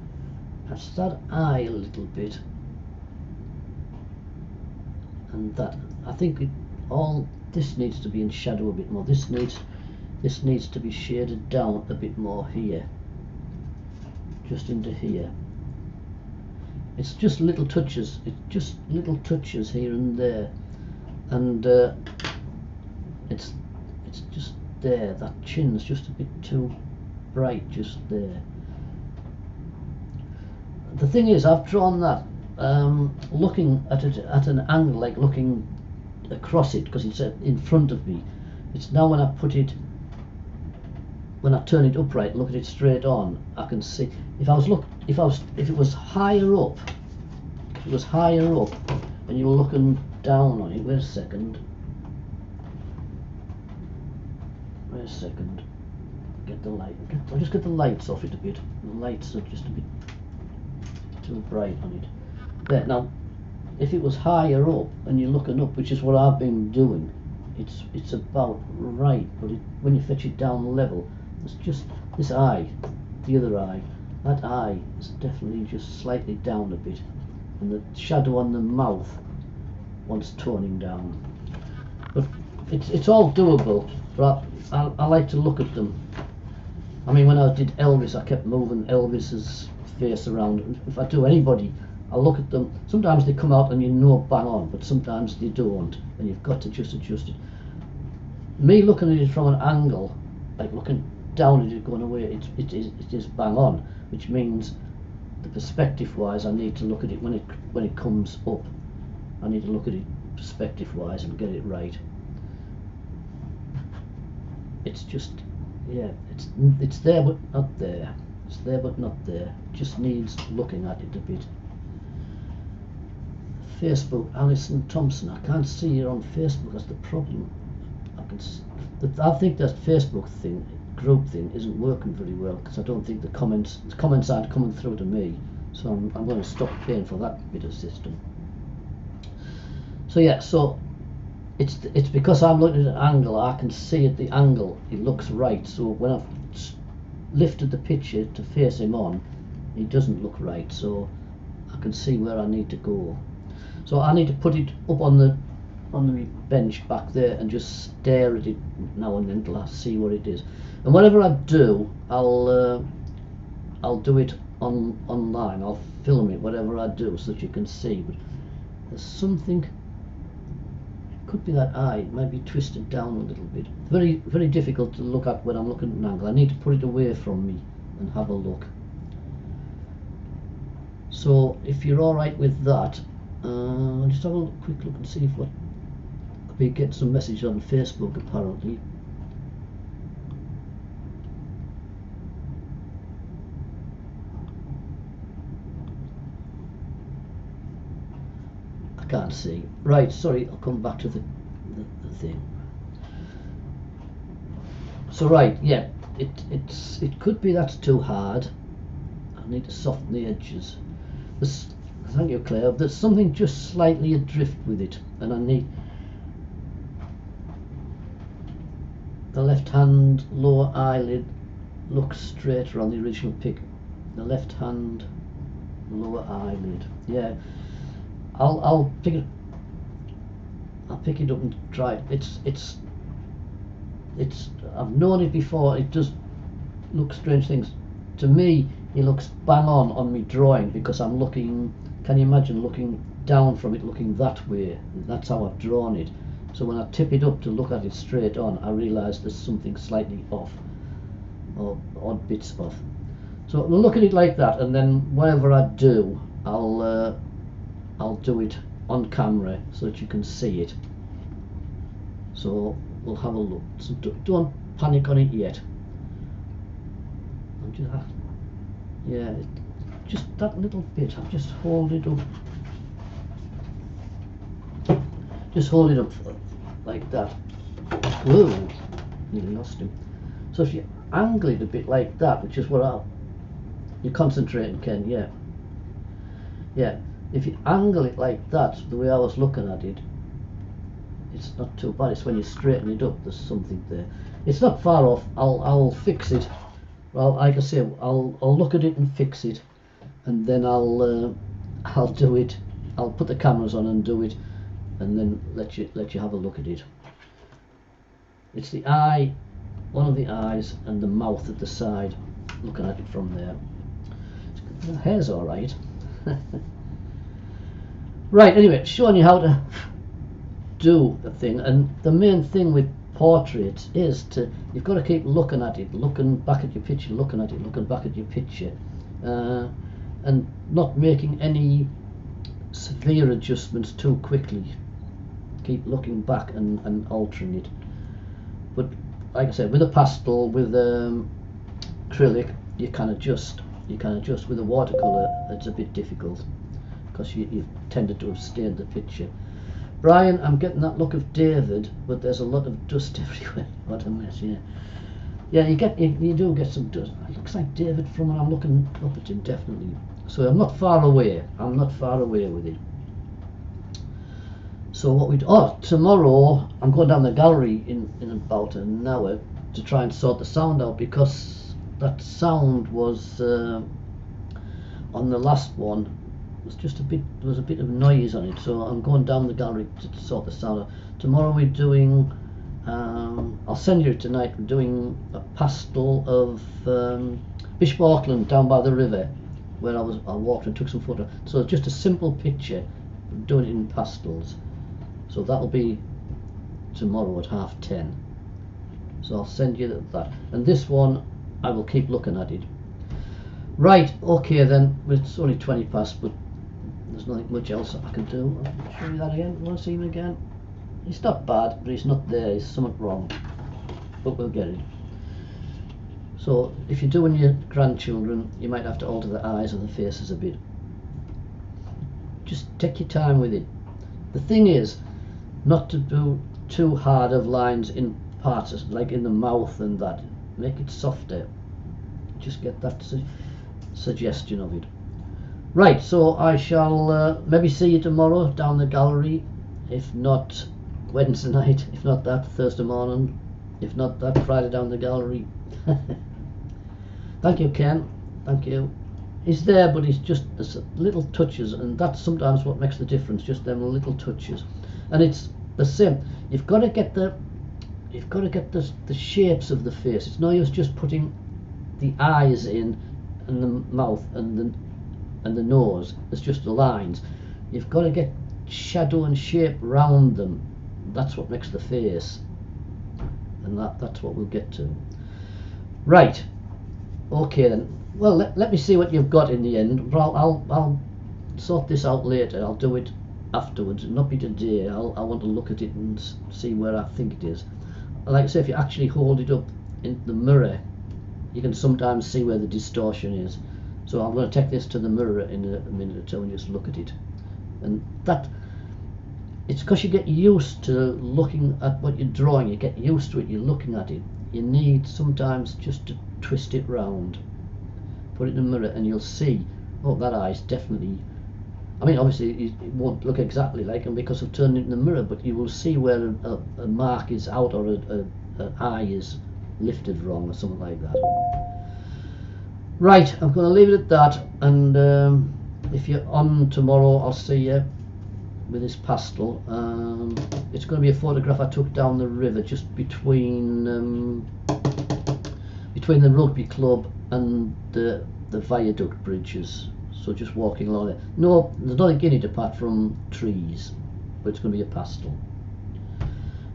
past that eye a little bit, and that I think all this needs to be in shadow a bit more. This needs to be shaded down a bit more here, just into here. It's just little touches. It's just little touches here and there, and it's just there. That chin's just a bit too bright just there. The thing is, I've drawn that looking at it at an angle, like looking across it, because it's in front of me. It's now when I put it, when I turn it upright, look at it straight on, I can see. If it was higher up, and you were looking down on it. Wait a second. Get the light. I'll just get the lights off it a bit. The lights are just a bit too bright on it. There, now, if it was higher up and you're looking up, which is what I've been doing, it's about right. But when you fetch it down level, it's just this eye, the other eye. That eye is definitely just slightly down a bit, and the shadow on the mouth wants toning down. But it's all doable. But I like to look at them. I mean, when I did Elvis, I kept moving Elvis's face around. If I do anybody, I look at them. Sometimes they come out and you know bang on, but sometimes they don't, and you've got to just adjust it. Me looking at it from an angle, like looking down at it going away, it is bang on, which means the perspective wise, I need to look at it when it comes up. I need to look at it perspective wise and get it right. It's just, yeah, it's there but not there. It's there but not there. It just needs looking at it a bit. Facebook, Alison Thompson. I can't see you on Facebook. That's the problem. I think that Facebook thing, group thing, isn't working very well, because I don't think the comments aren't coming through to me. So I'm going to stop paying for that bit of system. So yeah, so it's because I'm looking at an angle, I can see at the angle it looks right. So when I've lifted the picture to face him on, it doesn't look right. So I can see where I need to go. So I need to put it up on the bench back there and just stare at it now and then till I see what it is. And whatever I do, I'll do it online. I'll film it, whatever I do, so that you can see. But there's something. Could be that eye. It might be twisted down a little bit. Very, very difficult to look at when I'm looking at an angle. I need to put it away from me and have a look. So if you're all right with that, I'll just have a quick look and see if we get some message on Facebook apparently. I can't see. Right, sorry, I'll come back to the thing. So right, yeah, it could be that's too hard. I need to soften the edges. Thank you, Claire. There's something just slightly adrift with it, and I need the left hand lower eyelid looks straighter on the original pic. The left hand lower eyelid. Yeah, I'll pick it. I'll pick it up and try it. It's. I've known it before. It does look strange things. To me, it looks bang on me drawing, because I'm looking. Can you imagine looking down from it, looking that way? That's how I've drawn it. So when I tip it up to look at it straight on, I realise there's something slightly off, or odd bits off. So we'll look at it like that, and then whatever I do, I'll do it on camera so that you can see it. So we'll have a look. So don't panic on it yet. I'm just, yeah, just that little bit. I'll just hold it up. Just hold it up like that. Whoa, nearly lost him. So if you angle it a bit like that, which is what you're concentrating, Ken, yeah. Yeah, if you angle it like that, the way I was looking at it, it's not too bad. It's when you straighten it up, there's something there. It's not far off. I'll fix it. Well, like I say, I'll look at it and fix it, and then I'll do it. I'll put the cameras on and do it, and then let you have a look at it. It's the eye, one of the eyes, and the mouth at the side. Looking at it from there, the hair's all right. Right. Anyway, showing you how to do the thing, and the main thing with portraits is you've got to keep looking at it, looking back at your picture, looking at it, looking back at your picture, and not making any severe adjustments too quickly. Keep looking back and altering it. But like I said, with a pastel, with acrylic, you can adjust. With a watercolour, it's a bit difficult because you've tended to have stained the picture. Brian, I'm getting that look of David, but there's a lot of dust everywhere. What a mess, yeah. Yeah, you do get some dust. It looks like David from when I'm looking up at him, definitely. So I'm not far away. With it. So what tomorrow I'm going down the gallery in about an hour to try and sort the sound out, because that sound was on the last one. There was a bit of noise on it, so I'm going down the gallery to sort the sound out. Tomorrow we're doing, I'll send you it tonight, we're doing a pastel of Bishop Auckland down by the river, where I walked and took some photos. So just a simple picture, doing it in pastels. So that'll be tomorrow at 10:30. So I'll send you that. And this one, I will keep looking at it. Right, okay then, it's only 20 past, but there's nothing much else I can do. I'll show you that again. You want to see him again? He's not bad, but he's not there. There's something wrong. But we'll get it. So if you're doing your grandchildren, you might have to alter the eyes and the faces a bit. Just take your time with it. The thing is, not to do too hard of lines in parts, like in the mouth and that. Make it softer. Just get that suggestion of it. Right, so I shall maybe see you tomorrow down the gallery, if not Wednesday night, if not that Thursday morning, if not that Friday down the gallery. Thank you, Ken. Thank you. He's there, but he's just little touches, and that's sometimes what makes the difference. Just them little touches, and it's the same. You've got to get the shapes of the face. It's no use just putting the eyes in and the mouth and the nose. It's just the lines. You've got to get shadow and shape round them. That's what makes the face, and that's what we'll get to. Right. Okay then. Well, let me see what you've got in the end. I'll sort this out later. I'll do it afterwards. Not be today. I want to look at it and see where I think it is. Like I say, if you actually hold it up in the mirror, you can sometimes see where the distortion is. So I'm going to take this to the mirror in a minute or two and just look at it. And it's because you get used to looking at what you're drawing. You get used to it. You're looking at it. You need sometimes just to twist it round, put it in the mirror, and you'll see, oh, that eye's definitely, I mean, obviously it won't look exactly like him because I've turned it in the mirror, but you will see where a mark is out, or an eye is lifted wrong or something like that. Right, I'm going to leave it at that, and if you're on tomorrow, I'll see you with this pastel. It's going to be a photograph I took down the river, just between the rugby club and the viaduct bridges. So just walking along there. No, there's nothing in it apart from trees, but it's going to be a pastel.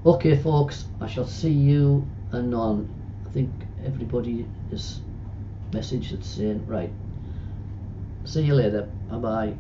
Okay, folks, I shall see you anon. I think everybody is messaged that's saying, right, see you later, bye bye.